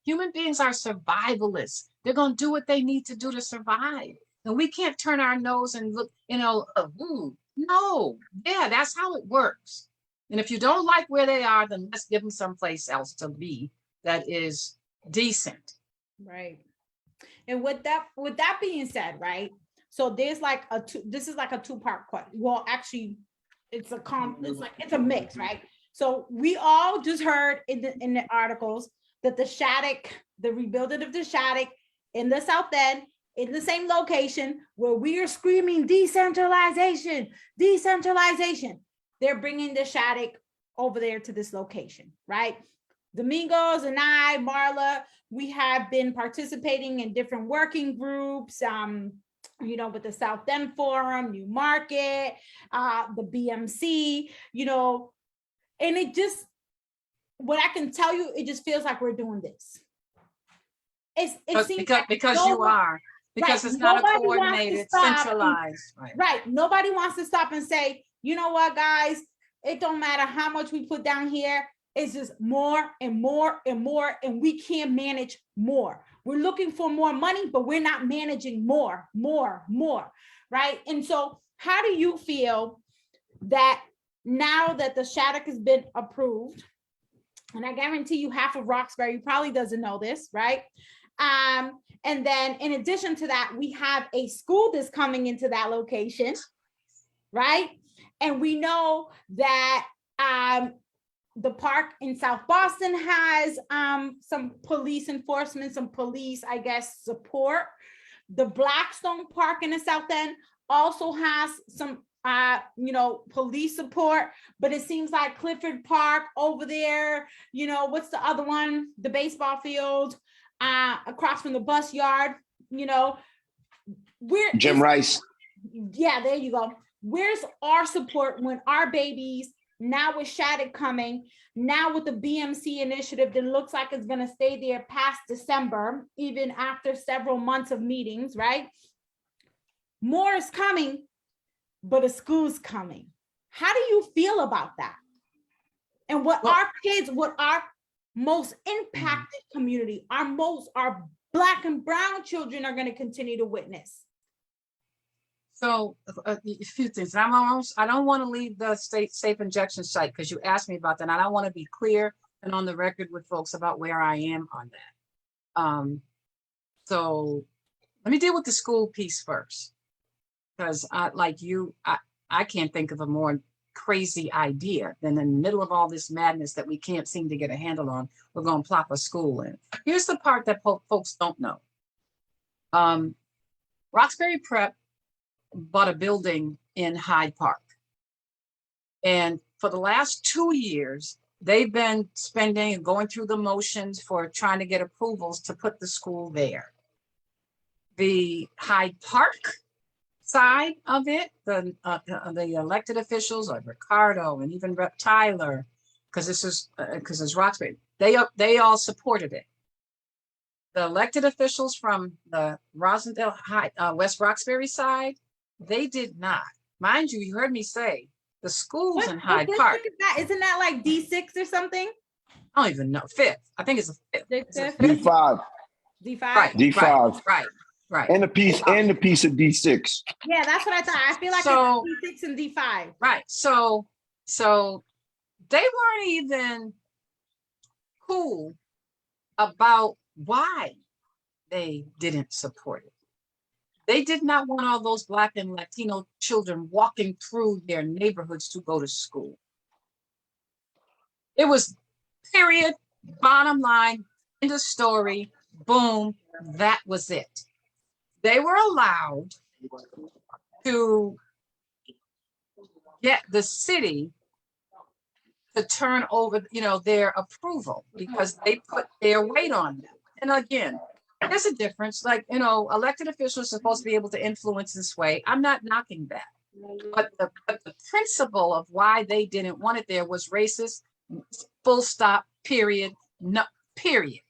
human beings are survivalists. They're going to do what they need to do to survive. And we can't turn our nose and look, no, yeah, that's how it works. And if you don't like where they are, then let's give them someplace else to be that is decent. Right. And with that being said, right? So there's this is like a two-part question. Well, actually, it's a mix, right? So we all just heard in the articles that the rebuilding of the Shattuck in the South End, in the same location where we are screaming decentralization, they're bringing the Shattuck over there to this location, right? Domingos and I, Marla, we have been participating in different working groups, with the South End Forum, New Market, the BMC, and what I can tell you, it just feels like we're doing this. Because you are. Because it's not a coordinated, centralized. Right. Nobody wants to stop and say, you know what, guys, it don't matter how much we put down here. It's just more and more and more, and we can't manage more. We're looking for more money, but we're not managing more, right? And so how do you feel that now that the Shattuck has been approved, and I guarantee you half of Roxbury probably doesn't know this, right? And then in addition to that, we have a school that's coming into that location, right? And we know that the park in South Boston has some police enforcement, some police, I guess, support. The Blackstone Park in the South End also has some police support, but it seems like Clifford Park over there, what's the other one? The baseball field, across from the bus yard, Jim Rice. Yeah, there you go. Where's our support when our babies, now with Shattuck coming, now with the BMC initiative that looks like it's going to stay there past December, even after several months of meetings, right? More is coming, but a school's coming. How do you feel about that? And what our kids, what our most impacted community, our Black and brown children are going to continue to witness? So a few things. I don't want to leave the state safe injection site because you asked me about that. And I want to be clear and on the record with folks about where I am on that. So let me deal with the school piece first, because I can't think of a more crazy idea than in the middle of all this madness that we can't seem to get a handle on, we're going to plop a school in. Here's the part that folks don't know. Roxbury Prep bought a building in Hyde Park. And for the last 2 years, they've been spending and going through the motions for trying to get approvals to put the school there. The Hyde Park side of it, the elected officials like Ricardo and even Rep. Tyler, because it's Roxbury, they all supported it. The elected officials from the Rosendale West Roxbury side, they did not. Mind you, you heard me say the schools in Hyde Park. Isn't that like D6 or something? I don't even know. Fifth. I think it's a fifth. D5. D5. Right. D5. Right. And a piece of D6. Yeah, that's what I thought. I feel like it's D6 and D5. Right. So they weren't even cool about why they didn't support it. They did not want all those Black and Latino children walking through their neighborhoods to go to school. It was period, bottom line, end of story, boom, that was it. They were allowed to get the city to turn over, their approval because they put their weight on them. And again, there's a difference. Like, elected officials are supposed to be able to influence this way. I'm not knocking that. But the principle of why they didn't want it there was racist, full stop, period, no, period.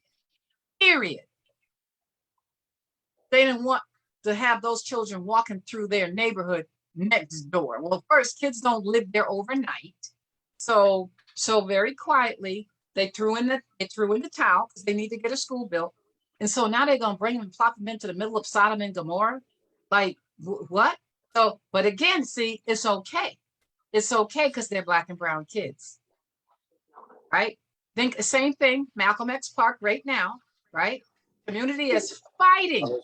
They didn't want to have those children walking through their neighborhood next door. Well, first, kids don't live there overnight. So very quietly, they threw in the towel because they need to get a school built. And so now they're gonna bring them and plop them into the middle of Sodom and Gomorrah. Like what? So, but again, see, it's okay. It's okay because they're Black and brown kids, right? Think the same thing, Malcolm X Park right now, right? Community is fighting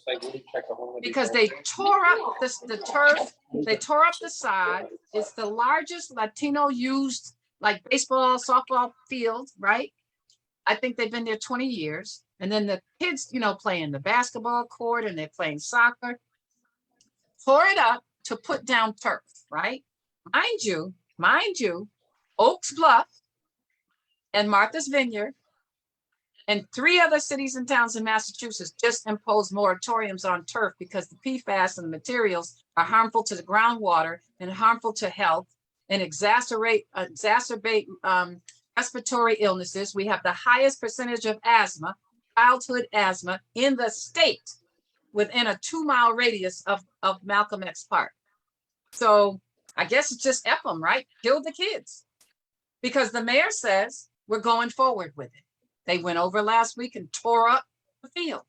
because they tore up the turf, they tore up the sod. It's the largest Latino used like baseball, softball field, right? I think they've been there 20 years. And then the kids, playing the basketball court and they're playing soccer, tore it up to put down turf, right? Mind you, Oaks Bluff and Martha's Vineyard and 3 other cities and towns in Massachusetts just imposed moratoriums on turf because the PFAS and the materials are harmful to the groundwater and harmful to health and exacerbate respiratory illnesses. We have the highest percentage of asthma, childhood asthma in the state within a 2-mile radius of Malcolm X Park. So I guess it's just F them, right? Kill the kids. Because the mayor says we're going forward with it. They went over last week and tore up the field.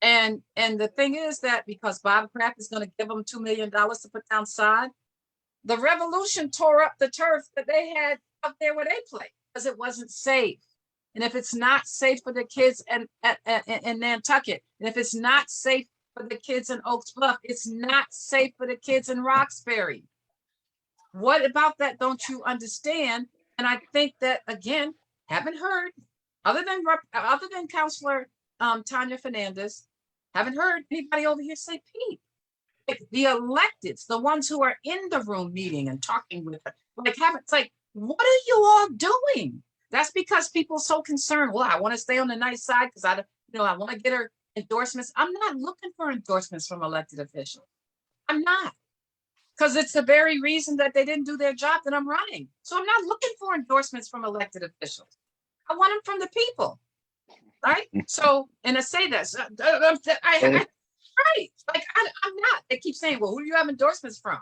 And the thing is that because Bob Kraft is going to give them $2 million to put down sod, the Revolution tore up the turf that they had up there where they play because it wasn't safe. And if it's not safe for the kids in Nantucket, and if it's not safe for the kids in Oaks Bluff, it's not safe for the kids in Roxbury. What about that don't you understand? And I think that, again, haven't heard, other than Counselor Tanya Fernandez, haven't heard anybody over here say peep. like the electeds, the ones who are in the room meeting and talking with her, like it's like, what are you all doing? That's because people are so concerned. Well, I want to stay on the nice side because I want to get her endorsements. I'm not looking for endorsements from elected officials. I'm not. Because it's the very reason that they didn't do their job that I'm running. So I'm not looking for endorsements from elected officials. I want them from the people, right? So, and I say this, right? Like I'm not. They keep saying, well, who do you have endorsements from,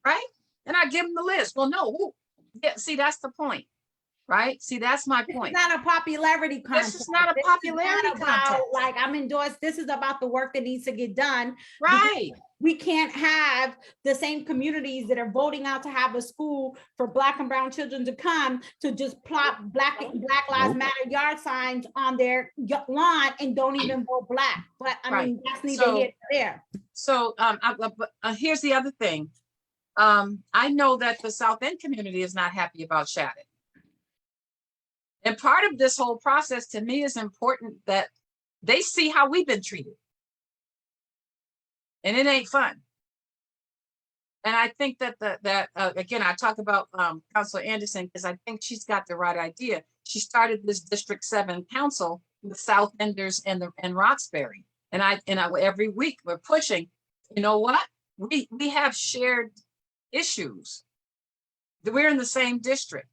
right? And I give them the list. Well, no, who? Yeah, see, that's the point, right? See, that's my point. It's not a popularity contest. This is not a popularity contest. Like I'm endorsed. This is about the work that needs to get done. Right. We can't have the same communities that are voting out to have a school for Black and brown children to come to just plop Black Lives Matter yard signs on their lawn and don't even vote Black. But I mean, that's neither here nor there. So here's the other thing. I know that the South End community is not happy about Shattuck. And part of this whole process to me is important that they see how we've been treated. And it ain't fun. And I think that again, I talk about Councilor Anderson because I think she's got the right idea. She started this District 7 council with South Enders and Roxbury. And I every week we're pushing, you know what? We have shared issues. We're in the same district,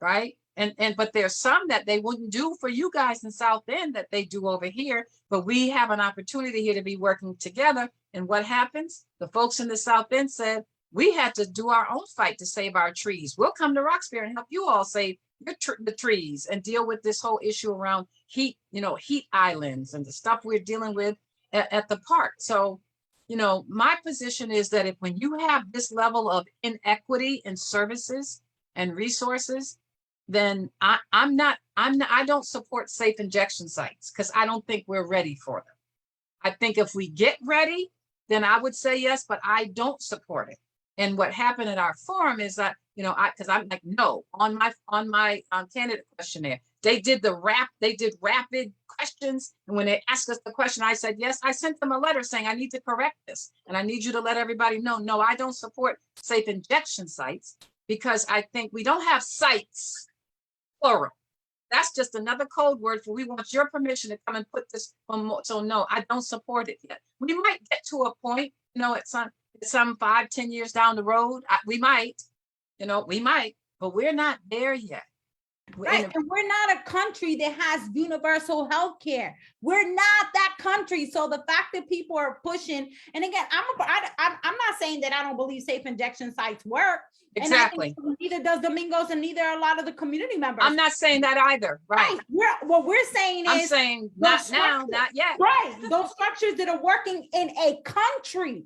right? But there's some that they wouldn't do for you guys in South End that they do over here. But we have an opportunity here to be working together. And what happens? The folks in the South End said, we had to do our own fight to save our trees. We'll come to Roxbury and help you all save the trees and deal with this whole issue around heat, heat islands and the stuff we're dealing with at the park. So, my position is that when you have this level of inequity in services and resources, then I don't support safe injection sites because I don't think we're ready for them. I think if we get ready, then I would say yes, but I don't support it. And what happened at our forum is that, because I'm like, no, on my candidate questionnaire, they did rapid questions. And when they asked us the question, I said, yes, I sent them a letter saying, I need to correct this. And I need you to let everybody know, no, I don't support safe injection sites because I think we don't have sites, plural. That's just another code word for we want your permission to come and put this on. So no, I don't support it yet. We might get to a point, at some 5-10 years down the road. We might, but we're not there yet. Right, and we're not a country that has universal health care. We're not that country. So the fact that people are pushing, and again, I'm not saying that I don't believe safe injection sites work. Exactly. And neither does Domingos, and neither are a lot of the community members. I'm not saying that either. Right. What we're saying is, I'm saying not now, not yet. Right. Those structures that are working in a country,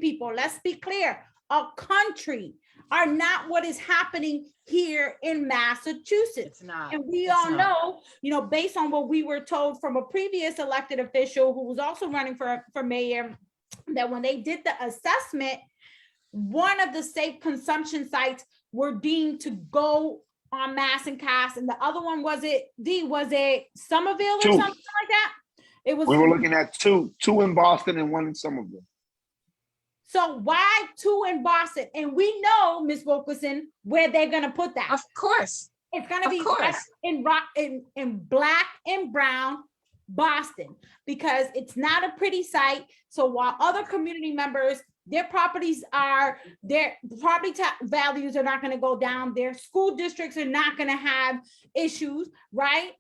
people. Let's be clear, a country are not what is happening here in Massachusetts. It's not. And we all know, based on what we were told from a previous elected official who was also running for mayor, that when they did the assessment, one of the safe consumption sites were deemed to go on Mass and Cass, and the other one was it Somerville or something like that? It was. We were looking at two in Boston and one in Somerville. So why 2 in Boston? And we know, Ms. Wilkerson, where they're going to put that. Of course. It's going to be in Black and brown Boston, because it's not a pretty site. So while other community members, their property values are not going to go down, their school districts are not going to have issues, right?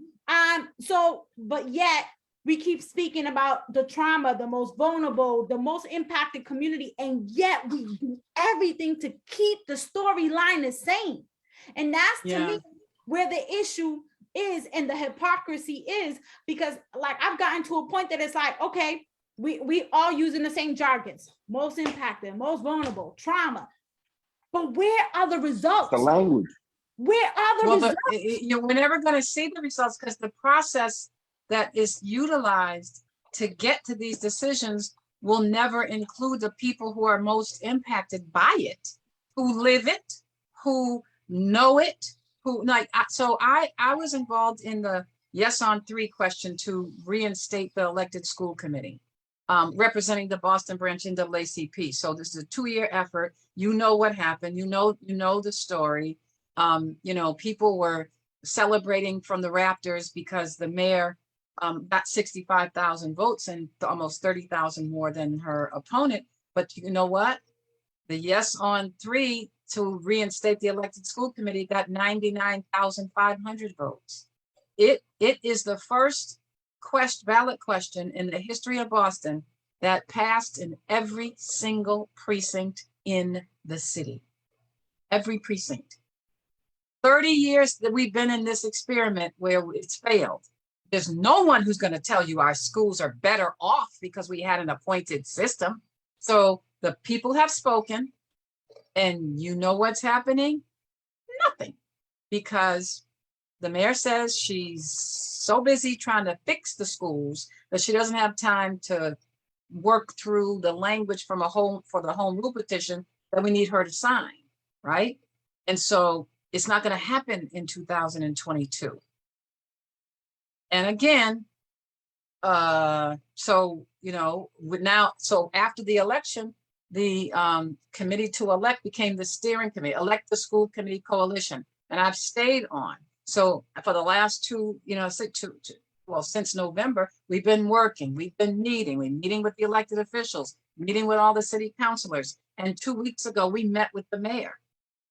But yet, we keep speaking about the trauma, the most vulnerable, the most impacted community, and yet we do everything to keep the storyline the same. And that's to me where the issue is and the hypocrisy is, because I've gotten to a point that it's like, okay, we all using the same jargons, most impacted, most vulnerable, trauma. But where are the results? The language. Where are the results? We're never going to see the results because the process that is utilized to get to these decisions will never include the people who are most impacted by it, who live it, who know it, so I was involved in the Yes on 3 question to reinstate the elected school committee. representing the Boston branch in the NAACP. So this is a 2-year effort. You know what happened. You know the story. People were celebrating from the Raptors because the mayor got 65,000 votes and almost 30,000 more than her opponent. But you know what? The yes on 3 to reinstate the elected school committee got 99,500 votes. It is the first ballot question in the history of Boston that passed in every single precinct in the city. Every precinct. 30 years that we've been in this experiment where it's failed. There's no one who's going to tell you our schools are better off because we had an appointed system. So the people have spoken, and you know what's happening? Nothing. Because the mayor says she's so busy trying to fix the schools that she doesn't have time to work through the language for the home rule petition that we need her to sign, right? And so it's not going to happen in 2022. And again, so after the election, the committee to elect became the steering committee, elect the school committee coalition, and I've stayed on. So for the last since November, we've been working, we've been meeting with the elected officials, meeting with all the city councilors. And 2 weeks ago, we met with the mayor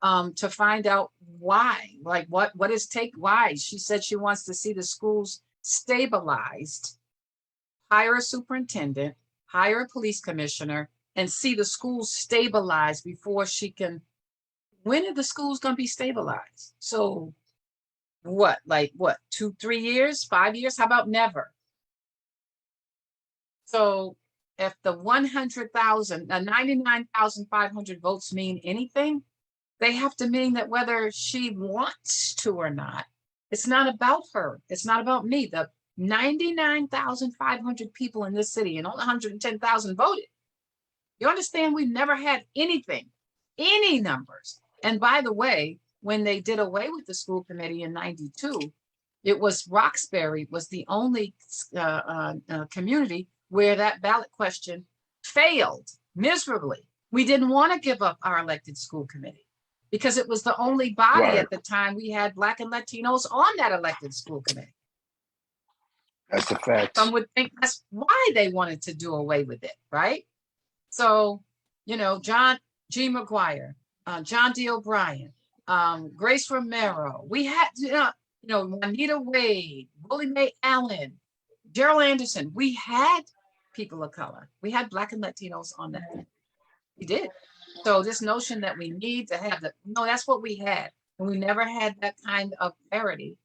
to find out why, why. She said she wants to see the schools stabilized, hire a superintendent, hire a police commissioner, and see the schools stabilized before she can. When are the schools going to be stabilized? So what, 2, 3 years, 5 years? How about never? So if the 99,500 votes mean anything, they have to mean that whether she wants to or not, it's not about her. It's not about me. The 99,500 people in this city and only 110,000 voted. You understand? We've never had anything, any numbers. And by the way, when they did away with the school committee in '92, it was Roxbury was the only community where that ballot question failed miserably. We didn't want to give up our elected school committee because it was the only body at the time we had Black and Latinos on that elected school committee. That's a fact. Some would think that's why they wanted to do away with it, right? So, John G. McGuire, John D. O'Brien, Grace Romero, we had, Juanita Wade, Willie Mae Allen, Gerald Anderson. We had people of color. We had Black and Latinos on that. We did. So this notion that we need to have that's what we had. And we never had that kind of parity.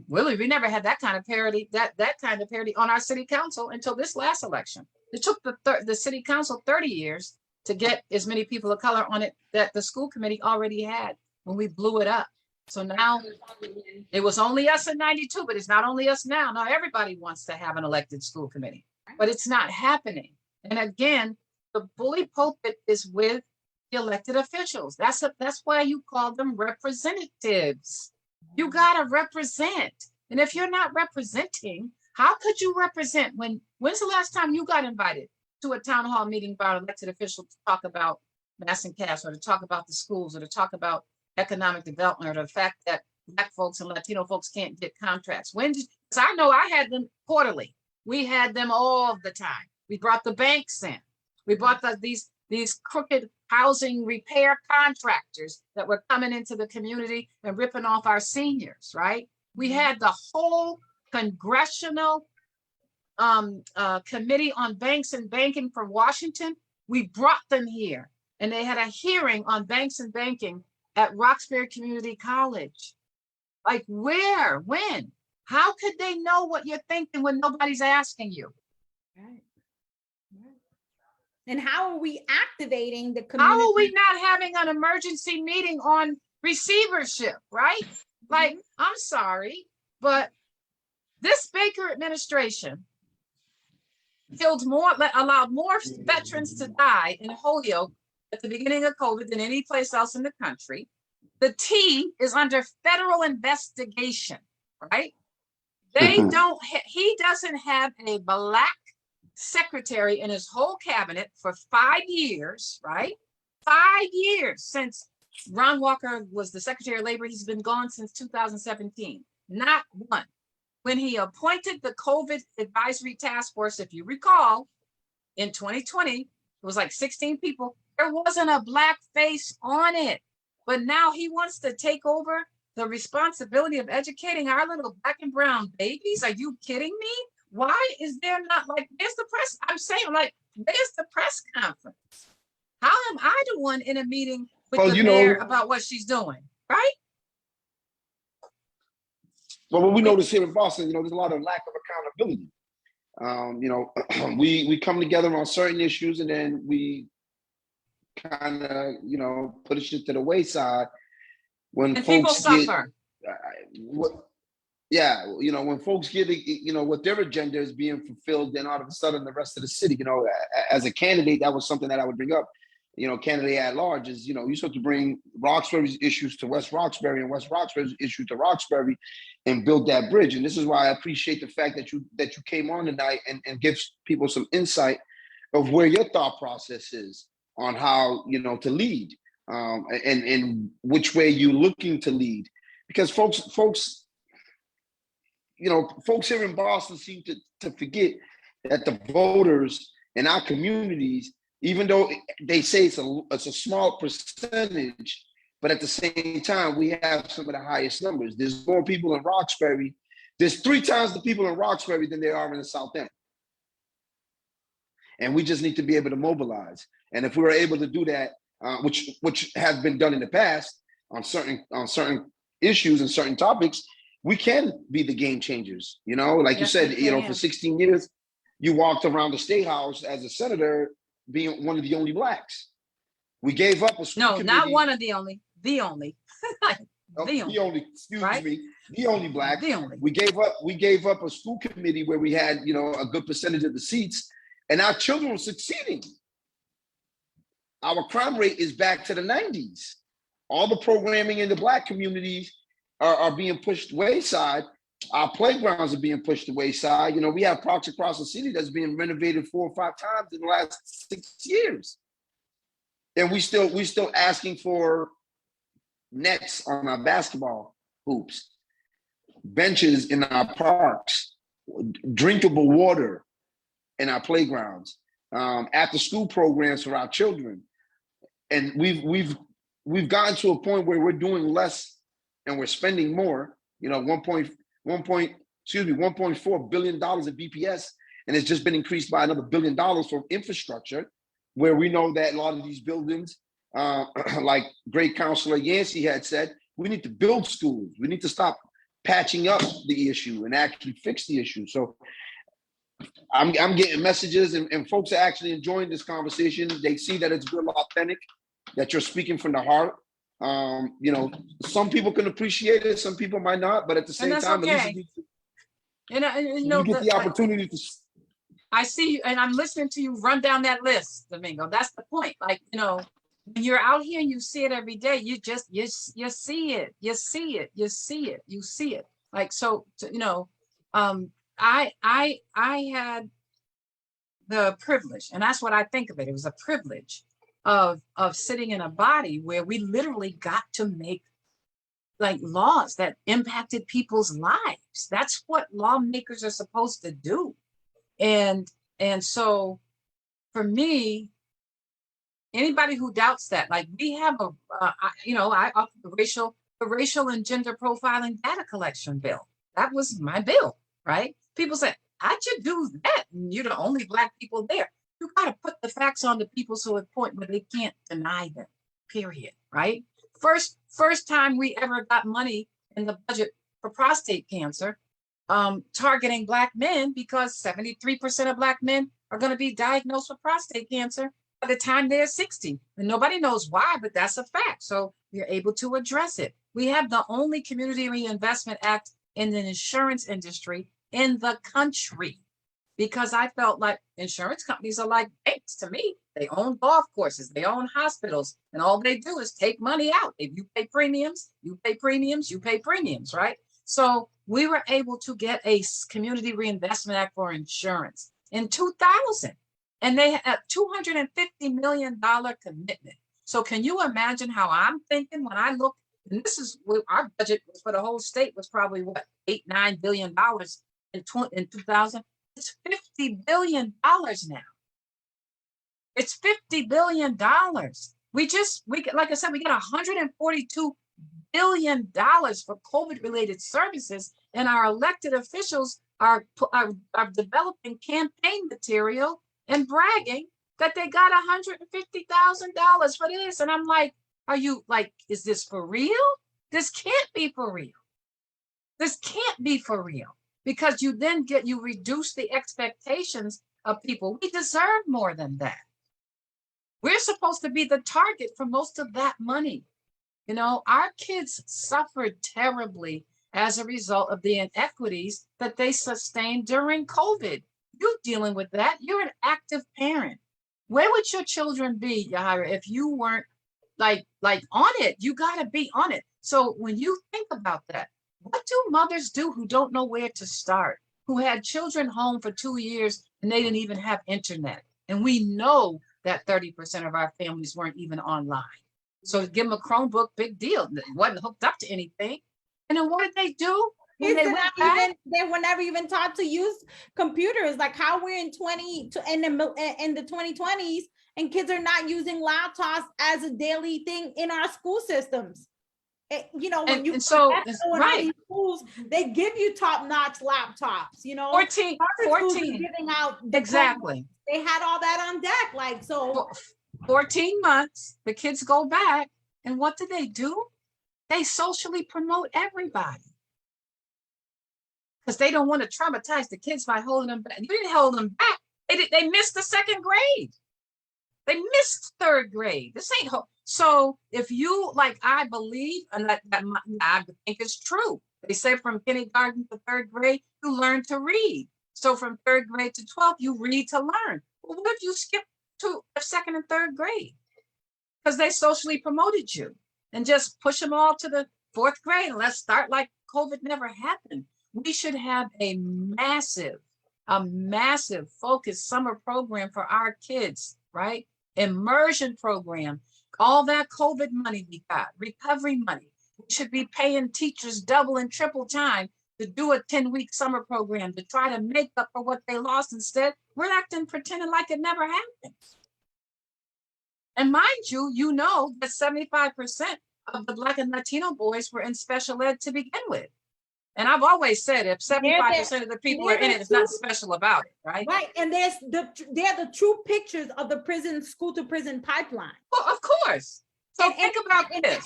Really, we never had that kind of parity, that kind of parity on our city council until this last election. It took the city council 30 years to get as many people of color on it that the school committee already had when we blew it up. So now it was only us in '92, but it's not only us now. Now everybody wants to have an elected school committee, but it's not happening. And again, the bully pulpit is with the elected officials. That's why you call them representatives. You gotta represent. And if you're not representing, how could you represent when's the last time you got invited to a town hall meeting by an elected official to talk about mass and cash, or to talk about the schools, or to talk about economic development, or the fact that Black folks and Latino folks can't get contracts? Because I know I had them quarterly. We had them all the time. We brought the banks in. We brought these crooked housing repair contractors that were coming into the community and ripping off our seniors, right? We had the whole congressional committee on banks and banking from Washington. We brought them here, and they had a hearing on banks and banking at Roxbury Community College. Like where, when, how could they know what you're thinking when nobody's asking you? Right. And how are we activating the community? How are we not having an emergency meeting on receivership, right? Like, I'm sorry, but this Baker administration allowed more veterans to die in Holyoke at the beginning of COVID than any place else in the country. The T is under federal investigation, right? He doesn't have a Black secretary in his whole cabinet for 5 years, right? 5 years since Ron Walker was the Secretary of Labor. He's been gone since 2017. Not one. When he appointed the COVID advisory task force, if you recall, in 2020, it was like 16 people. There wasn't a Black face on it. But now he wants to take over the responsibility of educating our little Black and brown babies. Are you kidding me? Why is there not, like, where's the press? I'm saying, like, where's the press conference? How am I the one in a meeting with the mayor about what she's doing, right? Well, what we notice here in Boston, there's a lot of lack of accountability. We come together on certain issues and then we kind of, push it to the wayside when and folks people suffer. When folks get, what their agenda is being fulfilled, then all of a sudden the rest of the city, as a candidate, that was something that I would bring up. Candidate at large is, you're supposed to bring Roxbury's issues to West Roxbury and West Roxbury's issue to Roxbury and build that bridge. And this is why I appreciate the fact that you came on tonight and give people some insight of where your thought process is on how, to lead and which way you're looking to lead. Because folks here in Boston seem to forget that the voters in our communities, even though they say it's a small percentage, but at the same time, we have some of the highest numbers. There's more people in Roxbury. There's 3 times the people in Roxbury than there are in the South End. And we just need to be able to mobilize. And if we were able to do that, which has been done in the past on certain issues and certain topics, we can be the game changers. Like you said, for 16 years, you walked around the State House as a senator being one of the only Blacks. We gave up a school committee. Not one of the only, the only. The only, right? the only Black. The only. We gave up a school committee where we had, a good percentage of the seats, and our children were succeeding. Our crime rate is back to the 90s. All the programming in the Black communities are being pushed wayside. Our playgrounds are being pushed to wayside. We have parks across the city that's being renovated 4 or 5 times in the last 6 years. And we still asking for nets on our basketball hoops, benches in our parks, drinkable water in our playgrounds, after school programs for our children. And we've gotten to a point where we're doing less and we're spending more, $1.4 billion in BPS, and it's just been increased by another $1 billion for infrastructure, where we know that a lot of these buildings, like great Councilor Yancey had said, we need to build schools. We need to stop patching up the issue and actually fix the issue. So I'm getting messages and folks are actually enjoying this conversation. They see that it's real authentic, that you're speaking from the heart. Some people can appreciate it, some people might not, but at the same time, okay. At least you get the opportunity to. I see you, and I'm listening to you run down that list, Domingo. That's the point. Like, when you're out here and you see it every day, you see it. Like, so, I had the privilege, and that's what I think of it. It was a privilege of sitting in a body where we literally got to make like laws that impacted people's lives. That's what lawmakers are supposed to do. And so for me, anybody who doubts that, like, we have I offered the racial and gender profiling data collection bill. That was my bill, right? People say, how'd you do that? And you're the only Black people there. You got to put the facts on the people so at point where they can't deny them, period, right? First time we ever got money in the budget for prostate cancer, targeting Black men, because 73% of Black men are going to be diagnosed with prostate cancer by the time they're 60. And nobody knows why, but that's a fact. So we're able to address it. We have the only Community Reinvestment Act in the insurance industry in the country, because I felt like insurance companies are like banks to me. They own golf courses, they own hospitals, and all they do is take money out. If you pay premiums, you pay premiums, you pay premiums, right? So we were able to get a Community Reinvestment Act for insurance. in 2000. And they had a $250 million commitment. So can you imagine how I'm thinking when I look, and this is what our budget for the whole state was probably what, $8-9 billion in 2000. It's $50 billion now. It's $50 billion. We like I said, we got $142 billion for COVID-related services, and our elected officials are developing campaign material and bragging that they got $150,000 for this. And I'm like, are you like, is this for real? This can't be for real. This can't be for real, because you then you reduce the expectations of people. We deserve more than that. We're supposed to be the target for most of that money. You know, our kids suffered terribly as a result of the inequities that they sustained during COVID. You're dealing with that. You're an active parent. Where would your children be, Yahira, if you weren't like on it? You got to be on it. So when you think about that, what do mothers do who don't know where to start, who had children home for 2 years and they didn't even have internet? And we know that 30% of our families weren't even online. So give them a Chromebook, big deal. It wasn't hooked up to anything. And then what did they do? When they were never even taught to use computers. Like how we're in the 2020s, and kids are not using laptops as a daily thing in our school systems. You know, when you right. schools, they give you top-notch laptops. You know, 14 giving out exactly. They had all that on deck. Like so, 14 months. The kids go back, and what do? They socially promote everybody, because they don't want to traumatize the kids by holding them back. You didn't hold them back. They missed the second grade. They missed third grade. This ain't so. If you like, I believe, and I think it's true. They say from kindergarten to third grade, you learn to read. So from third grade to 12th, you read to learn. Well, what if you skip to second and third grade? Because they socially promoted you, and just push them all to the fourth grade, and let's start like COVID never happened. We should have a massive focused summer program for our kids, right? Immersion program, all that COVID money we got, recovery money. We should be paying teachers double and triple time to do a 10-week summer program to try to make up for what they lost. Instead, we're pretending like it never happened. And mind you, you know that 75% of the Black and Latino boys were in special ed to begin with. And I've always said, if 75% of the people are in it, it's not special about it, right? Right, and they're the true pictures of the prison, school to prison pipeline. Well, of course. So think about this.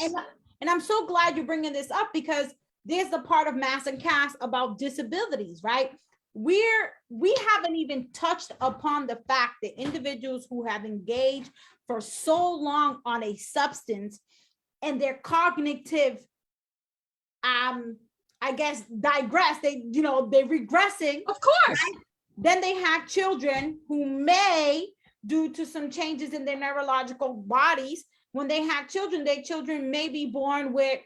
And I'm so glad you're bringing this up, because there's the part of Mass and Cast about disabilities, right? We haven't even touched upon the fact that individuals who have engaged for so long on a substance and their cognitive, I guess, digress, they're regressing. Of course. Right? Then they have children who may, due to some changes in their neurological bodies, when they have children, their children may be born with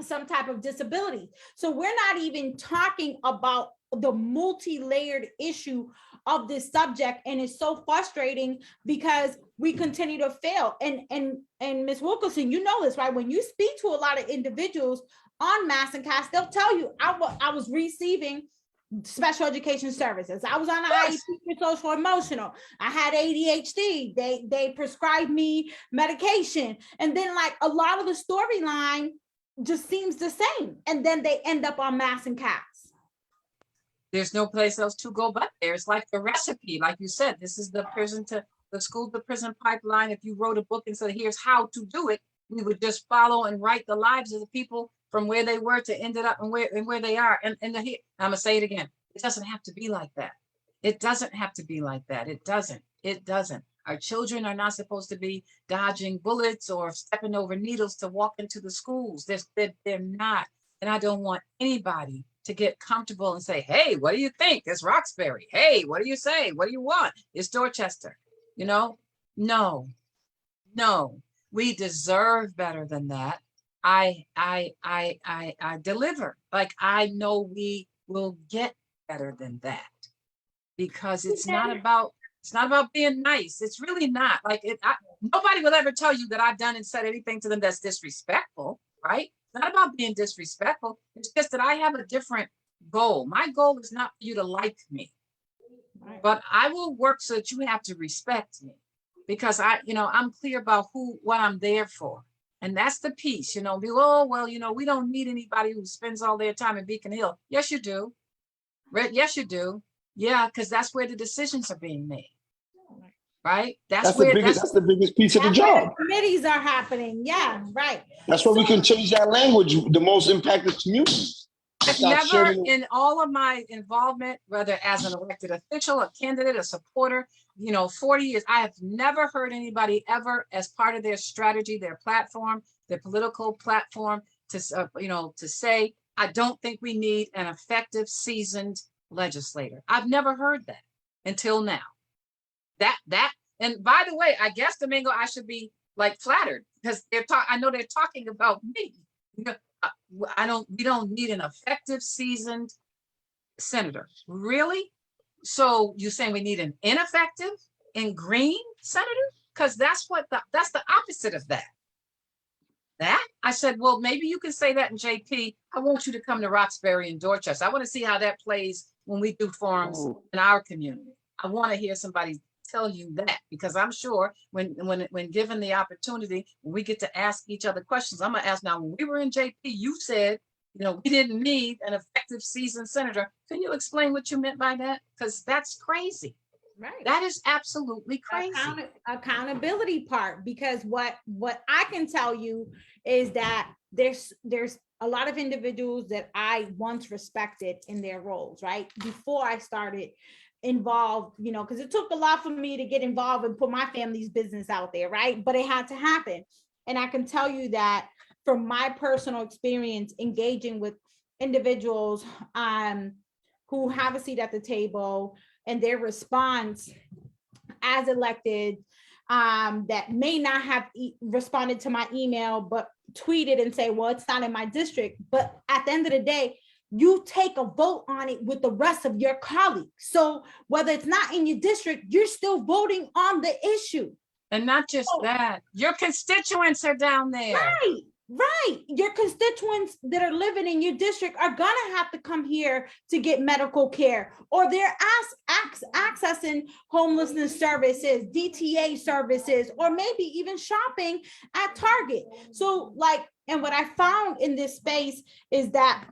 some type of disability. So we're not even talking about the multi-layered issue of this subject, and it's so frustrating because we continue to fail. And Ms. Wilkerson, you know this, right? When you speak to a lot of individuals on Mass and Cast, they'll tell you, I was receiving special education services. I was on an IEP for social emotional. I had ADHD. They prescribed me medication. And then like a lot of the storyline just seems the same. And then they end up on Mass and Cast. There's no place else to go but there. It's like the recipe. Like you said, this is the school to prison pipeline. If you wrote a book and said, here's how to do it, we would just follow and write the lives of the people from where they were to ended up and where they are. And I'm gonna say it again. It doesn't have to be like that. It doesn't have to be like that. It doesn't. Our children are not supposed to be dodging bullets or stepping over needles to walk into the schools. They're not. And I don't want anybody to get comfortable and say, hey, what do you think? It's Roxbury. Hey, what do you say? What do you want? It's Dorchester. No, we deserve better than that. I deliver. Like, I know we will get better than that. because it's not about being nice. It's really not. Like nobody will ever tell you that I've done and said anything to them that's disrespectful, right? It's not about being disrespectful. It's just that I have a different goal. My goal is not for you to like me, but I will work so that you have to respect me, because I'm clear about what I'm there for. And that's the piece, we don't need anybody who spends all their time in Beacon Hill. Yes, you do. Yes, you do. Yeah, because that's where the decisions are being made. Right? That's the biggest piece of the job. Committees are happening. Yeah, right. That's where we can change that language, the most impacted communities. I've never, in all of my involvement, whether as an elected official, a candidate, a supporter, 40 years, I have never heard anybody ever, as part of their strategy, their platform, their political platform, to say, I don't think we need an effective, seasoned legislator. I've never heard that until now. And by the way, I guess, Domingo, I should be like flattered, because I know they're talking about me. We don't need an effective, seasoned senator. Really? So you're saying we need an ineffective and green senator? Because that's the opposite of that. I said, well, maybe you can say that in JP. I want you to come to Roxbury and Dorchester. I want to see how that plays when we do forums in our community. I want to hear somebody tell you that, because I'm sure when given the opportunity, when we get to ask each other questions, I'm gonna ask now, when we were in JP, you said, we didn't need an effective, seasoned senator. Can you explain what you meant by that? Because that's crazy. Right. That is absolutely crazy. Accountability part, because what I can tell you is that there's a lot of individuals that I once respected in their roles, right? Before I started involved, because it took a lot for me to get involved and put my family's business out there, right? But it had to happen. And I can tell you that from my personal experience engaging with individuals who have a seat at the table, and their response as elected, that may not have responded to my email, but tweeted and say, well, it's not in my district. But at the end of the day, you take a vote on it with the rest of your colleagues. So whether it's not in your district, you're still voting on the issue. And not just that, your constituents are down there. Right. Your constituents that are living in your district are gonna have to come here to get medical care, or they're accessing homelessness services, DTA services, or maybe even shopping at Target. So and what I found in this space is that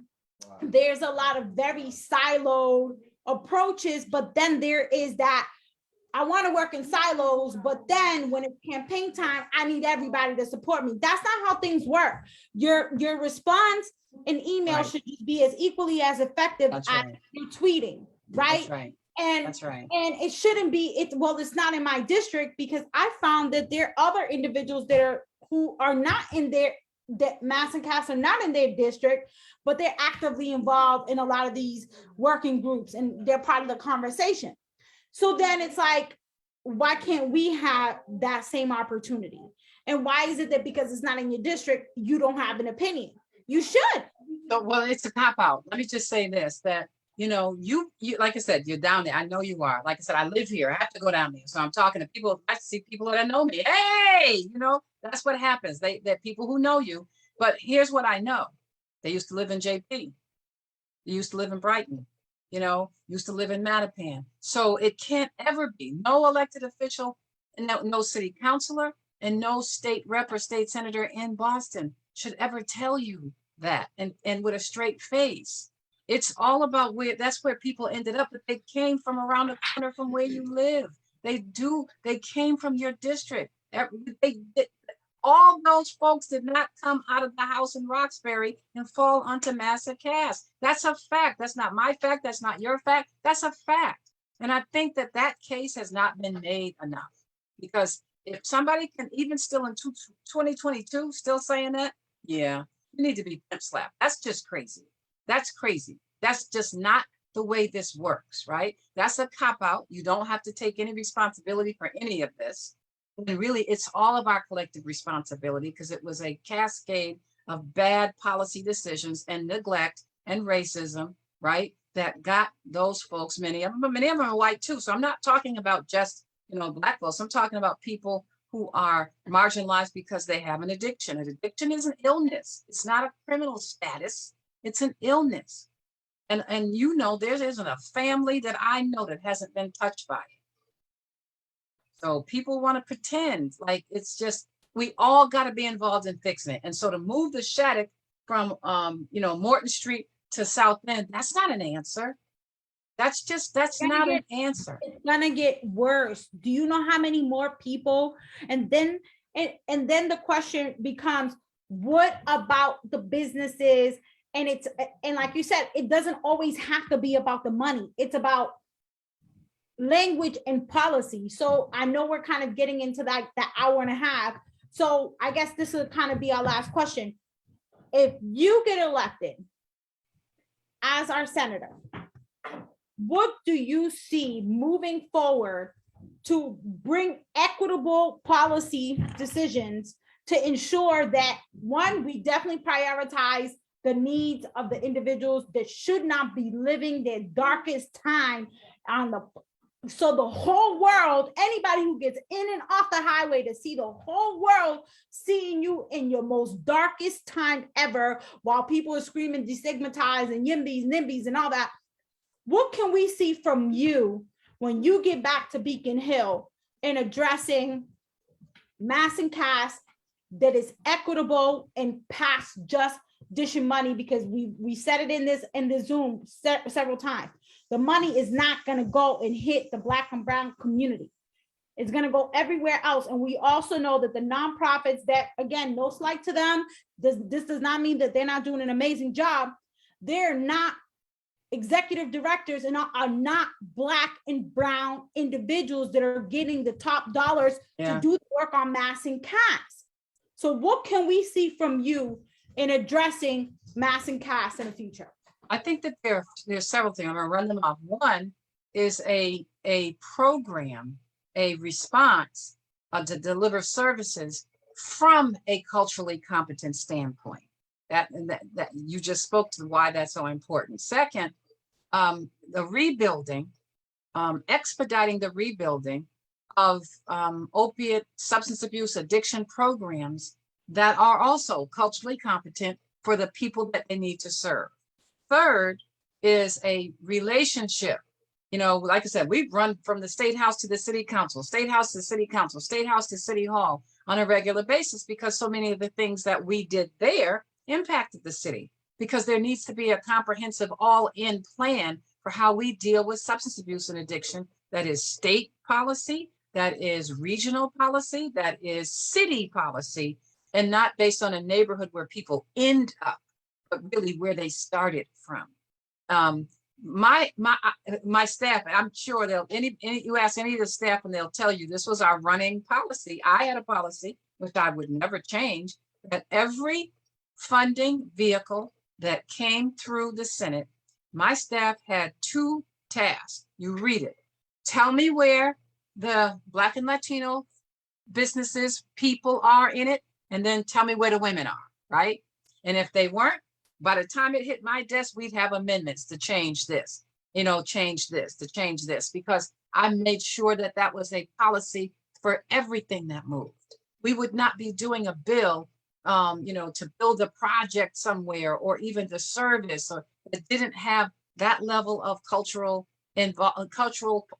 there's a lot of very siloed approaches, but then there is that I want to work in silos, but then when it's campaign time, I need everybody to support me. That's not how things work. Your response in email should just be as equally as effective as your tweeting, right? That's right. And that's right. And it shouldn't be it's not in my district, because I found that there are other individuals who are not in that Mass and Cass are not in their district, but they're actively involved in a lot of these working groups, and they're part of the conversation. So then it's like, why can't we have that same opportunity? And why is it that because it's not in your district, you don't have an opinion? You should. So, well, it's a cop out. Let me just say this, that, you like I said, you're down there. I know you are. Like I said, I live here. I have to go down there. So I'm talking to people. I see people that know me. Hey, that's what happens. They're people who know you. But here's what I know. They used to live in JP. They used to live in Brighton. Used to live in Mattapan. So it can't ever be no elected official, and no city councilor, and no state rep or state senator in Boston should ever tell you that, and with a straight face. It's all about that's where people ended up, but they came from around the corner from where you live. They came from your district. All those folks did not come out of the house in Roxbury and fall onto Mass and Cass. That's a fact. That's not my fact. That's not your fact. That's a fact. And I think that case has not been made enough, because if somebody can, even still in 2022, still saying that, you need to be pimp slapped. That's just crazy. That's crazy. That's just not the way this works, right? That's a cop out. You don't have to take any responsibility for any of this. And really, it's all of our collective responsibility, because it was a cascade of bad policy decisions and neglect and racism, right? that got those folks, many of them are white too. So I'm not talking about just, Black folks. I'm talking about people who are marginalized because they have an addiction. An addiction is an illness. It's not a criminal status. It's an illness. And there isn't a family that I know that hasn't been touched by it. So people want to pretend like it's just, we all got to be involved in fixing it. And so to move the Shattuck from, Morton Street to South End, that's not an answer. That's not an answer. It's gonna get worse. Do you know how many more people? And then the question becomes, what about the businesses? And like you said, it doesn't always have to be about the money. It's about language and policy. So I know we're kind of getting into that hour and a half. So I guess this will kind of be our last question. If you get elected as our senator, what do you see moving forward to bring equitable policy decisions to ensure that, one, we definitely prioritize the needs of the individuals that should not be living their darkest time so the whole world, anybody who gets in and off the highway, to see the whole world seeing you in your most darkest time ever, while people are screaming destigmatize and yimbys, nimbies and all that. What can we see from you when you get back to Beacon Hill in addressing mass incarceration that is equitable and past just dishing money? Because we said it in the Zoom several times. The money is not going to go and hit the Black and brown community. It's going to go everywhere else. And we also know that the nonprofits that, again, no slight to them, this does not mean that they're not doing an amazing job. They're not executive directors and are not Black and brown individuals that are getting the top dollars to do the work on mass incarceration. So what can we see from you in addressing mass incarceration in the future? I think that there's several things. I'm going to run them off. One is a program, a response to deliver services from a culturally competent standpoint. That you just spoke to why that's so important. Second, the rebuilding, expediting the rebuilding of opiate, substance abuse, addiction programs that are also culturally competent for the people that they need to serve. Third is a relationship. Like I said, we run from the State House to the City Council, State House to City Council, State House to City Hall on a regular basis, because so many of the things that we did there impacted the city, because there needs to be a comprehensive all-in plan for how we deal with substance abuse and addiction. That is state policy, that is regional policy, that is city policy, and not based on a neighborhood where people end up, but really where they started from. My staff, I'm sure you ask any of the staff and they'll tell you this was our running policy. I had a policy, which I would never change, that every funding vehicle that came through the Senate, my staff had two tasks. You read it. Tell me where the Black and Latino businesses, people are in it, and then tell me where the women are, right? And if they weren't, by the time it hit my desk, we'd have amendments to change this, change this, to change this, because I made sure that that was a policy for everything that moved. We would not be doing a bill, to build a project somewhere, or even the service, or it didn't have that level of cultural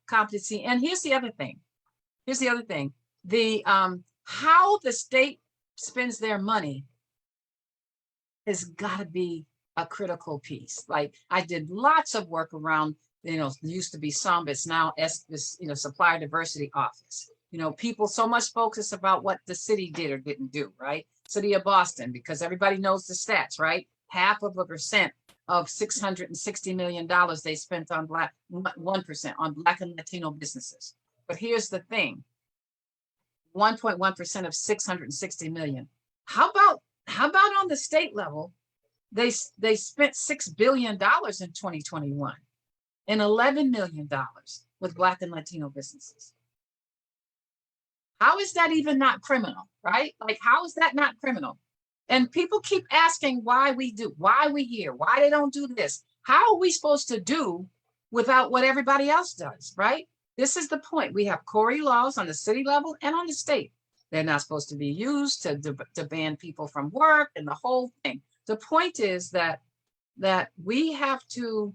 competency. And here's the other thing. How the state spends their money has got to be a critical piece. Like, I did lots of work around, used to be some, it's now Supplier Diversity Office. People so much focus about what the city did or didn't do, right? City of Boston, because everybody knows the stats, right? 0.5% of $660 million they spent on 1% on Black and Latino businesses. But here's the thing, 1.1% of 660 million. How about on the state level, they spent $6 billion in 2021 and $11 million with Black and Latino businesses. How is that even not criminal, right? Like, how is that not criminal? And people keep asking why we here, why they don't do this, how are we supposed to do without what everybody else does, right? This is the point. We have Corey laws on the city level and on the state. They're not supposed to be used to ban people from work and the whole thing. The point is that we have to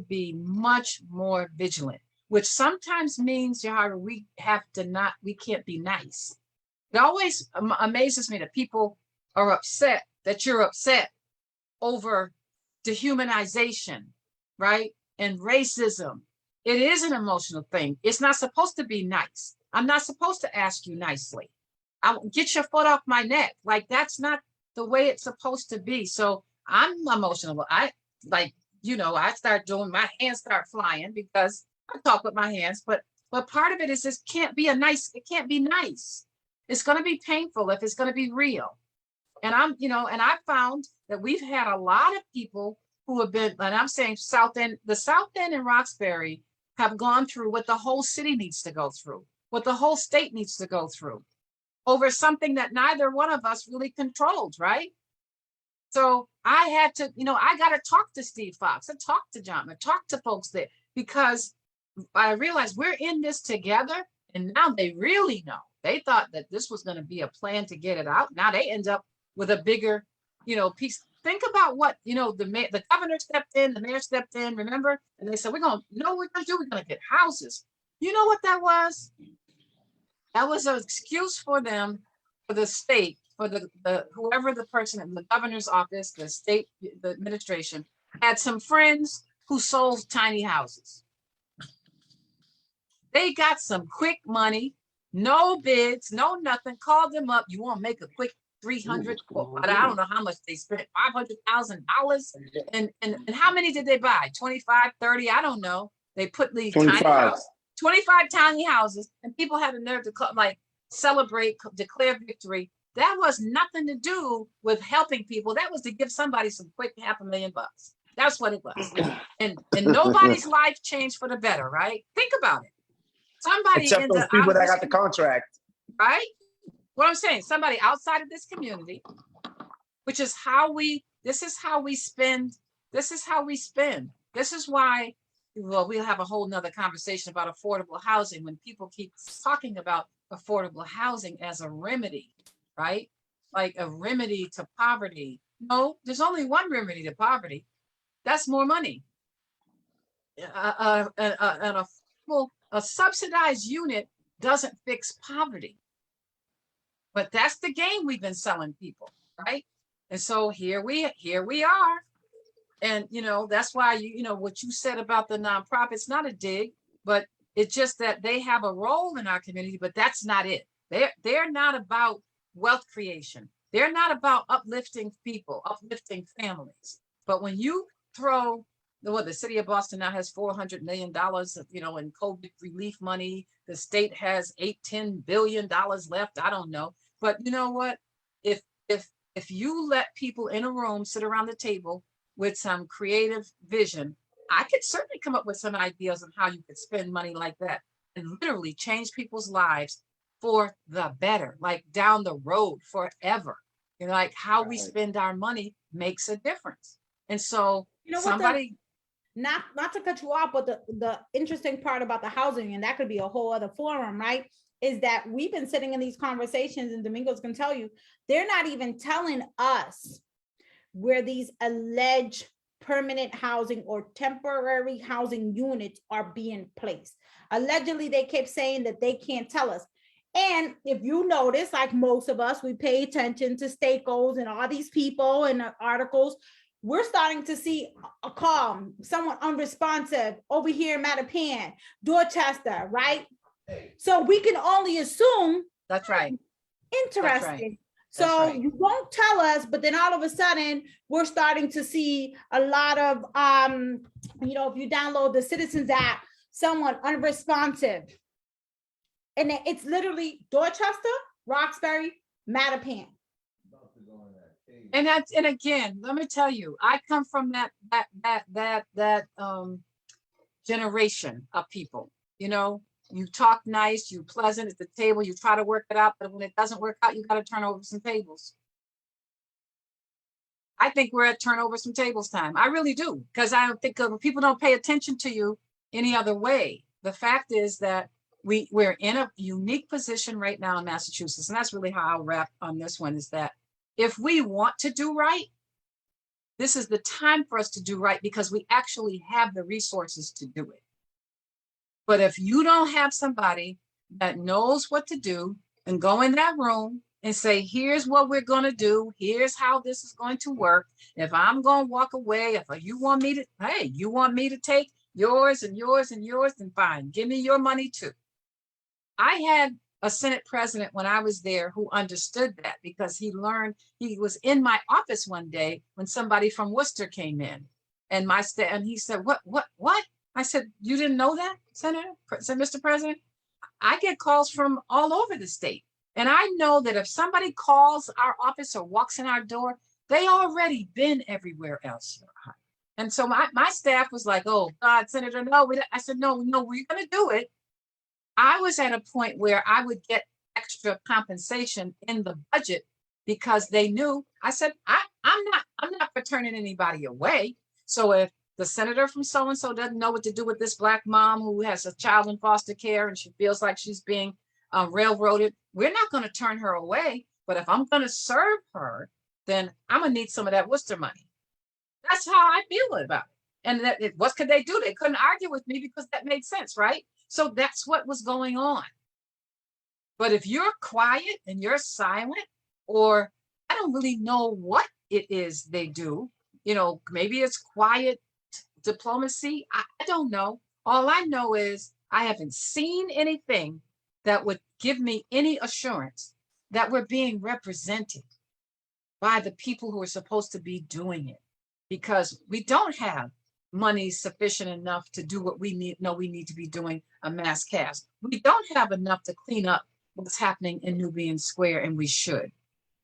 be much more vigilant, which sometimes means, Yahara, we can't be nice. It always amazes me that people are upset that you're upset over dehumanization, right? And racism. It is an emotional thing. It's not supposed to be nice. I'm not supposed to ask you nicely. I'll get your foot off my neck. Like, that's not the way it's supposed to be. So I'm emotional. I start doing, my hands start flying because I talk with my hands, but part of it is this can't be it can't be nice. It's going to be painful if it's going to be real. And I found that we've had a lot of people who have been, and I'm saying the South End and Roxbury have gone through what the whole city needs to go through, what the whole state needs to go through over something that neither one of us really controlled, right? So I had to, I got to talk to Steve Fox, and talk to John, and talk to folks there, because I realized we're in this together, and now they really know. They thought that this was going to be a plan to get it out. Now they end up with a bigger, piece. Think about what, the governor stepped in, the mayor stepped in, remember? And they said, we're going to get houses. You know what that was? That was an excuse for them, for the state, for the whoever the person in the governor's office, the state, the administration, had some friends who sold tiny houses. They got some quick money, no bids, no nothing, called them up. You want to make a quick 300, but I don't know how much they spent, $500,000. And how many did they buy? 25, 30, I don't know. They put these 25. tiny houses, 25 tiny houses, and people had the nerve to celebrate, declare victory. That was nothing to do with helping people. That was to give somebody some quick $500,000. That's what it was. And nobody's life changed for the better, right? Think about it. Somebody except those people that got the contract, right? What I'm saying, somebody outside of this community, which is this is how we spend. This is why, well, we'll have a whole nother conversation about affordable housing when people keep talking about affordable housing as a remedy, right? Like a remedy to poverty. No, there's only one remedy to poverty. That's more money. A subsidized unit doesn't fix poverty. But that's the game we've been selling people, right? And so here we are. And that's why what you said about the nonprofits, not a dig, but it's just that they have a role in our community, but that's not it. They're not about wealth creation. They're not about uplifting people, uplifting families. But when you throw the city of Boston now has $400 million, in COVID relief money. The state has $10 billion left. I don't know. But you know what? If you let people in a room sit around the table with some creative vision, I could certainly come up with some ideas on how you could spend money like that and literally change people's lives for the better, like down the road forever. Like how we spend our money makes a difference. And so somebody. Not to cut you off, but the interesting part about the housing, and that could be a whole other forum, right? Is that we've been sitting in these conversations, and Domingos can tell you, they're not even telling us where these alleged permanent housing or temporary housing units are being placed. Allegedly, they kept saying that they can't tell us. And if you notice, like most of us, we pay attention to Stakos and all these people and articles. We're starting to see a call, someone unresponsive over here in Mattapan, Dorchester, right? So we can only assume. That's right. Interesting. That's right. So right. You won't tell us, but then all of a sudden we're starting to see a lot of, if you download the Citizens app, someone unresponsive. And it's literally Dorchester, Roxbury, Mattapan. And again, let me tell you, I come from that generation of people. You talk nice, you pleasant at the table, you try to work it out, but when it doesn't work out, you got to turn over some tables. I think we're at turn over some tables time. I really do, because I don't think people don't pay attention to you any other way. The fact is that we're in a unique position right now in Massachusetts, and that's really how I'll wrap on this one, is that if we want to do right, this is the time for us to do right, because we actually have the resources to do it. But if you don't have somebody that knows what to do and go in that room and say, here's what we're going to do, here's how this is going to work. If I'm going to walk away, if you want me to, hey, you want me to take yours and yours and yours, then fine, give me your money too. I had a Senate president when I was there who understood that, because he was in my office one day when somebody from Worcester came in, and he said, what? I said, you didn't know that, Senator? Said, Mr. President, I get calls from all over the state. And I know that if somebody calls our office or walks in our door, they already been everywhere else. And so my staff was like, oh God, Senator, no. I said, no, we're gonna do it. I was at a point where I would get extra compensation in the budget because they knew. I said, I'm not for turning anybody away. So if the senator from so-and-so doesn't know what to do with this Black mom who has a child in foster care and she feels like she's being railroaded, we're not going to turn her away. But if I'm going to serve her, then I'm going to need some of that Worcester money. That's how I feel about it. And what could they do? They couldn't argue with me because that made sense, right? So that's what was going on. But if you're quiet and you're silent, or I don't really know what it is they do, maybe it's quiet diplomacy. I don't know. All I know is I haven't seen anything that would give me any assurance that we're being represented by the people who are supposed to be doing it, because we don't have money sufficient enough to do what we need to be doing, a mass cast. We don't have enough to clean up what's happening in Nubian Square, and we should.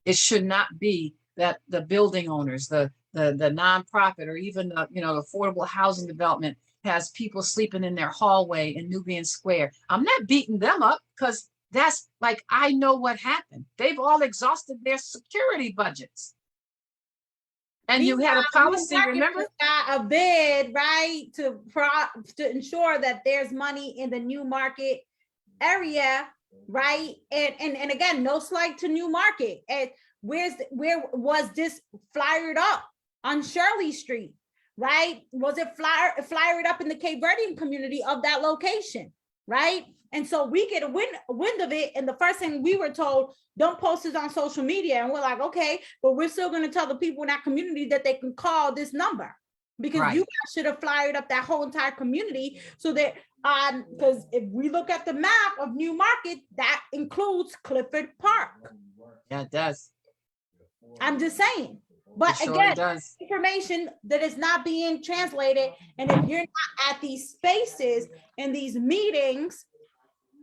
It should not be that the building owners, the nonprofit, or even the affordable housing development has people sleeping in their hallway in Nubian Square. I'm not beating them up, because that's like, I know what happened. They've all exhausted their security budgets. And you had a policy, remember? Got a bid, right, to ensure that there's money in the New Market area, right? And again, no slight to New Market. And where was this flyered up on Shirley Street, right? Was it flyered up in the Cape Verdean community of that location, right? And so we get a wind of it, and the first thing we were told, don't post this on social media. And we're like, okay, but we're still going to tell the people in that community that they can call this number, because you guys should have flyered up that whole entire community, so that because if we look at the map of New Market, that includes Clifford Park. Yeah, it does. I'm just saying. But again, information that is not being translated. And if you're not at these spaces and these meetings,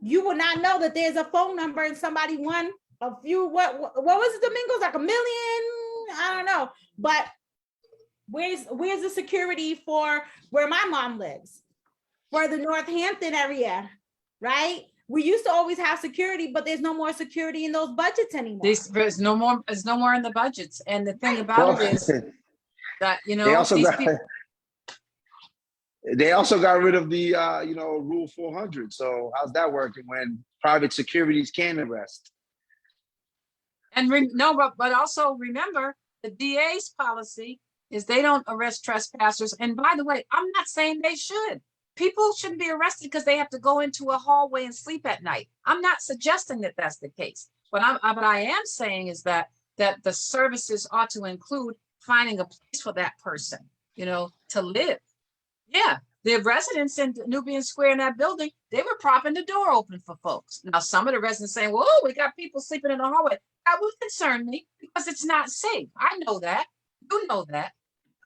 you will not know that there's a phone number and somebody won a few, what was it, Domingos? Like $1 million? I don't know. But where's the security for where my mom lives? For the Northampton area, right? We used to always have security, but there's no more security in those budgets anymore. There's no more in the budgets. And the thing about it is that, they also got rid of the Rule 400. So how's that working when private securities can arrest? And but also remember, the DA's policy is they don't arrest trespassers. And by the way, I'm not saying they should. People shouldn't be arrested because they have to go into a hallway and sleep at night. I'm not suggesting that that's the case. But I am saying is that the services ought to include finding a place for that person, to live. Yeah, the residents in Nubian Square in that building, they were propping the door open for folks. Now, some of the residents saying, well, we got people sleeping in the hallway. That would concern me because it's not safe. I know that. You know that.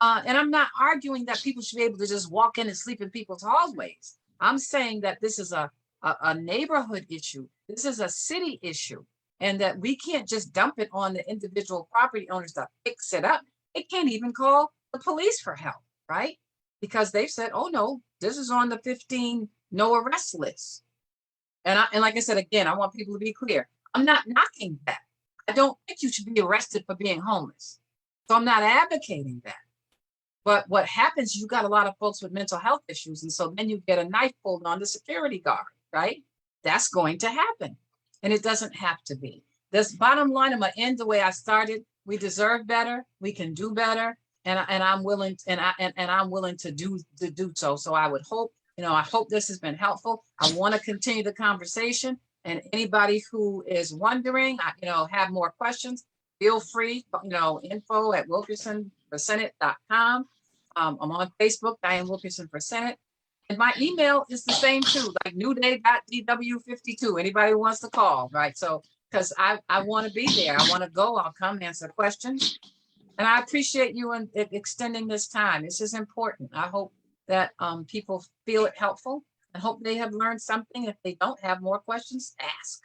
And I'm not arguing that people should be able to just walk in and sleep in people's hallways. I'm saying that this is a neighborhood issue. This is a city issue, and that we can't just dump it on the individual property owners to fix it up. It can't even call the police for help, right? Because they've said, oh no, this is on the 15 no arrest list. And like I said, again, I want people to be clear. I'm not knocking that. I don't think you should be arrested for being homeless. So I'm not advocating that. But what happens, you got a lot of folks with mental health issues. And so then you get a knife pulled on the security guard, right? That's going to happen. And it doesn't have to be. This bottom line, I'm gonna end the way I started. We deserve better. We can do better. And I'm willing I'm willing to do so. So I would hope, I hope this has been helpful. I want to continue the conversation. And anybody who is wondering, have more questions, feel free, info@wilkersonforsenate.com. I'm on Facebook, Dianne Wilkerson for Senate. And my email is the same too, like newday.dw52. Anybody who wants to call, right? So, because I want to be there. I want to go. I'll come answer questions. And I appreciate you in extending this time. This is important. I hope that people feel it helpful and hope they have learned something. If they don't have more questions, ask.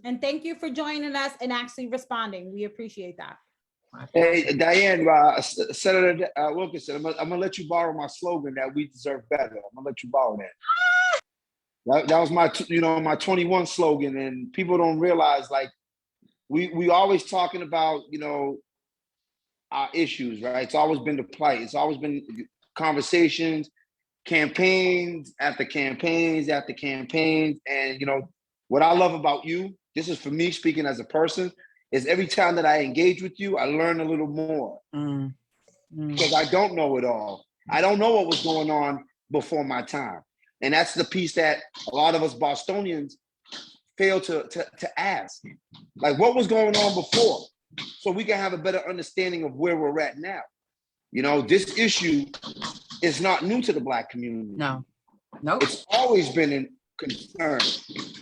And thank you for joining us and actually responding. We appreciate that. Hey, Dianne, Senator Wilkerson, I'm gonna let you borrow my slogan that we deserve better. I'm gonna let you borrow that. That was my, my 21 slogan, and people don't realize, like, we always talking about, our issues, right? It's always been the plight. It's always been conversations, campaigns after campaigns after campaigns, and what I love about you, this is for me speaking as a person, is every time that I engage with you, I learn a little more. Because I don't know it all. I don't know what was going on before my time. And that's the piece that a lot of us Bostonians fail to ask. Like, what was going on before? So we can have a better understanding of where we're at now. This issue is not new to the Black community. No. It's always been a concern.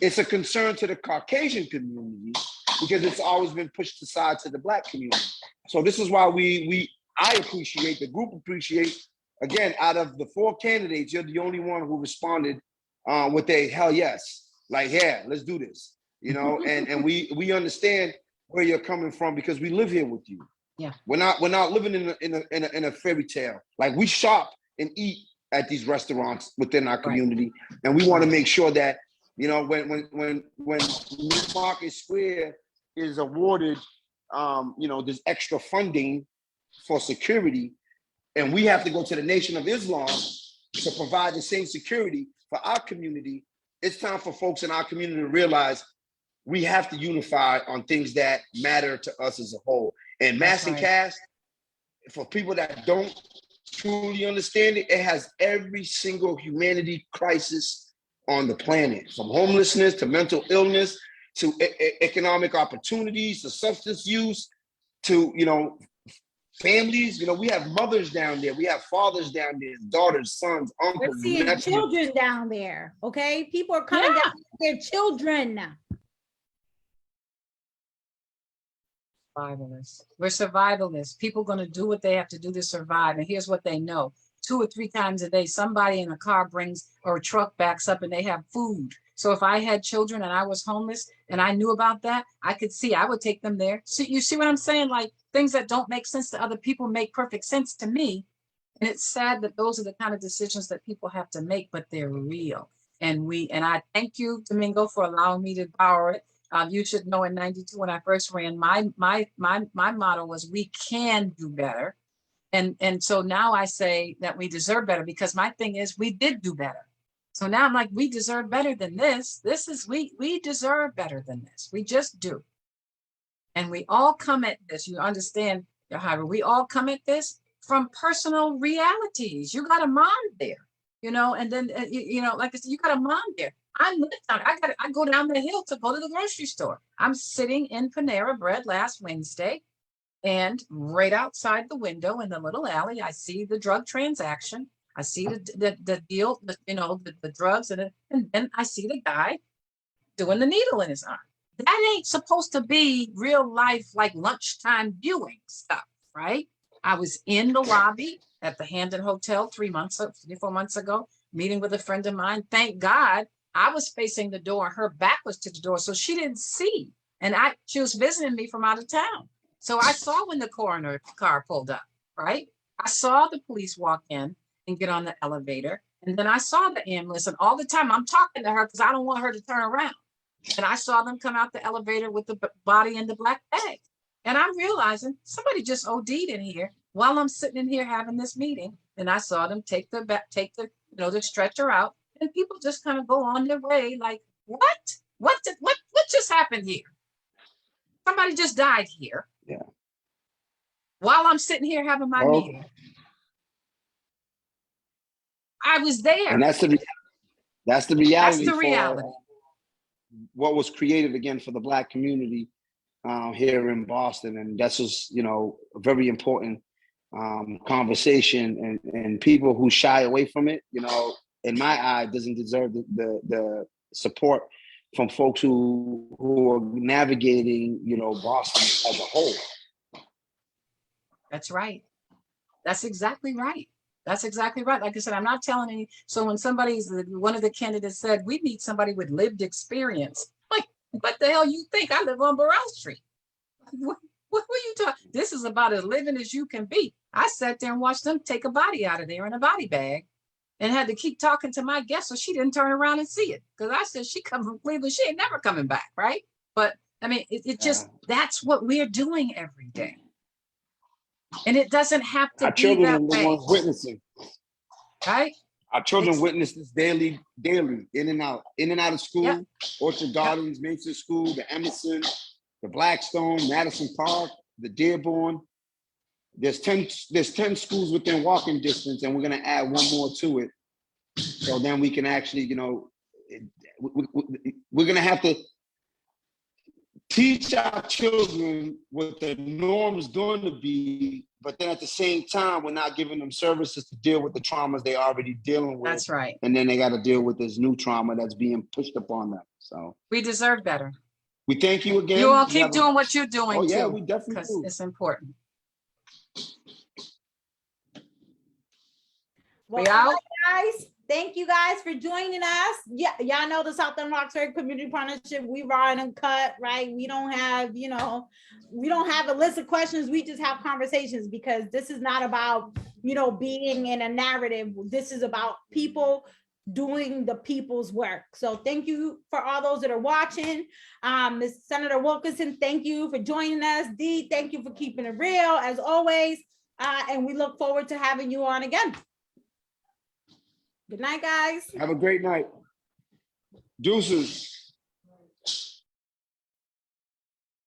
It's a concern to the Caucasian community, because it's always been pushed aside to the Black community. So this is why I appreciate, the group appreciate, again, out of the 4 candidates, you're the only one who responded with a hell yes. Like, yeah, let's do this. And we understand where you're coming from, because we live here with you. Yeah. We're not living in a fairy tale. Like, we shop and eat at these restaurants within our community. Right. And we want to make sure that, when Newmarket Square is awarded, this extra funding for security, and we have to go to the Nation of Islam to provide the same security for our community, it's time for folks in our community to realize we have to unify on things that matter to us as a whole. And mass and cast, for people that don't truly understand it, it has every single humanity crisis on the planet, from homelessness to mental illness, to economic opportunities, to substance use, to, families. We have mothers down there. We have fathers down there, daughters, sons, uncles. We're seeing nephews. children down there, okay? People are coming down with their children. Survivalists. We're survivalists. People are going to do what they have to do to survive. And here's what they know. 2 or 3 times a day, somebody in a car brings, or a truck backs up, and they have food. So if I had children and I was homeless and I knew about that, I would take them there. So you see what I'm saying? Like, things that don't make sense to other people make perfect sense to me. And it's sad that those are the kind of decisions that people have to make, but they're real. And I thank you, Domingo, for allowing me to borrow it. You should know, in '92, when I first ran, my motto was, we can do better. And so now I say that we deserve better, because my thing is, we did do better. So now I'm like, we deserve better than this. We deserve better than this. We just do. And we all come at this, you understand, Jaira, we all come at this from personal realities. You got a mom there, and then, like I said, you got a mom there. I go down the hill to go to the grocery store. I'm sitting in Panera Bread last Wednesday, and right outside the window in the little alley, I see the drug transaction. I see the deal, the drugs, and then I see the guy doing the needle in his arm. That ain't supposed to be real life, like lunchtime viewing stuff, right? I was in the lobby at the Hampton Hotel 4 months ago, meeting with a friend of mine. Thank God I was facing the door, her back was to the door, so she didn't see. And she was visiting me from out of town. So I saw when the coroner car pulled up, right? I saw the police walk in and get on the elevator. And then I saw the ambulance, and all the time I'm talking to her because I don't want her to turn around. And I saw them come out the elevator with the body in the black bag. And I'm realizing somebody just OD'd in here while I'm sitting in here having this meeting. And I saw them take the the stretcher out, and people just kind of go on their way like, what? What just happened here? Somebody just died here. Yeah. While I'm sitting here having my meeting. I was there. And that's the reality. That's the reality. For what was created again for the Black community here in Boston. And that's just, a very important conversation, and people who shy away from it, in my eye, doesn't deserve the support from folks who are navigating, Boston as a whole. That's right. That's exactly right. That's exactly right. Like I said, I'm not telling any. So when one of the candidates said, we need somebody with lived experience. Like, what the hell you think? I live on Burrell Street. What were you talking? This is about as living as you can be. I sat there and watched them take a body out of there in a body bag, and had to keep talking to my guest so she didn't turn around and see it. Because I said, she come from Cleveland, she ain't never coming back, right? But I mean, it just, that's what we're doing every day. And it doesn't have to be that way. Our children are the ones witnessing. Right? Our children witness this daily, in and out of school, Yep. Orchard Gardens, Mason School, the Emerson, the Blackstone, Madison Park, the Dearborn. There's 10 schools within walking distance, and we're going to add one more to it. So then we can actually, we're going to have to teach our children what the norm is going to be, but then at the same time, we're not giving them services to deal with the traumas they're already dealing with. That's right. And then they got to deal with this new trauma that's being pushed upon them. So we deserve better. We thank you again. You all keep doing what you're doing too. Yeah, we definitely because do. it's important. Well, We out? all right, guys. Thank you guys for joining us. Yeah, y'all know the South End Roxbury Community Partnership. We run and cut, right? We don't have, we don't have a list of questions. We just have conversations, because this is not about, being in a narrative. This is about people doing the people's work. So thank you for all those that are watching. Ms. Senator Wilkerson, thank you for joining us. Dee, thank you for keeping it real as always. And we look forward to having you on again. Good night, guys. Have a great night. Deuces.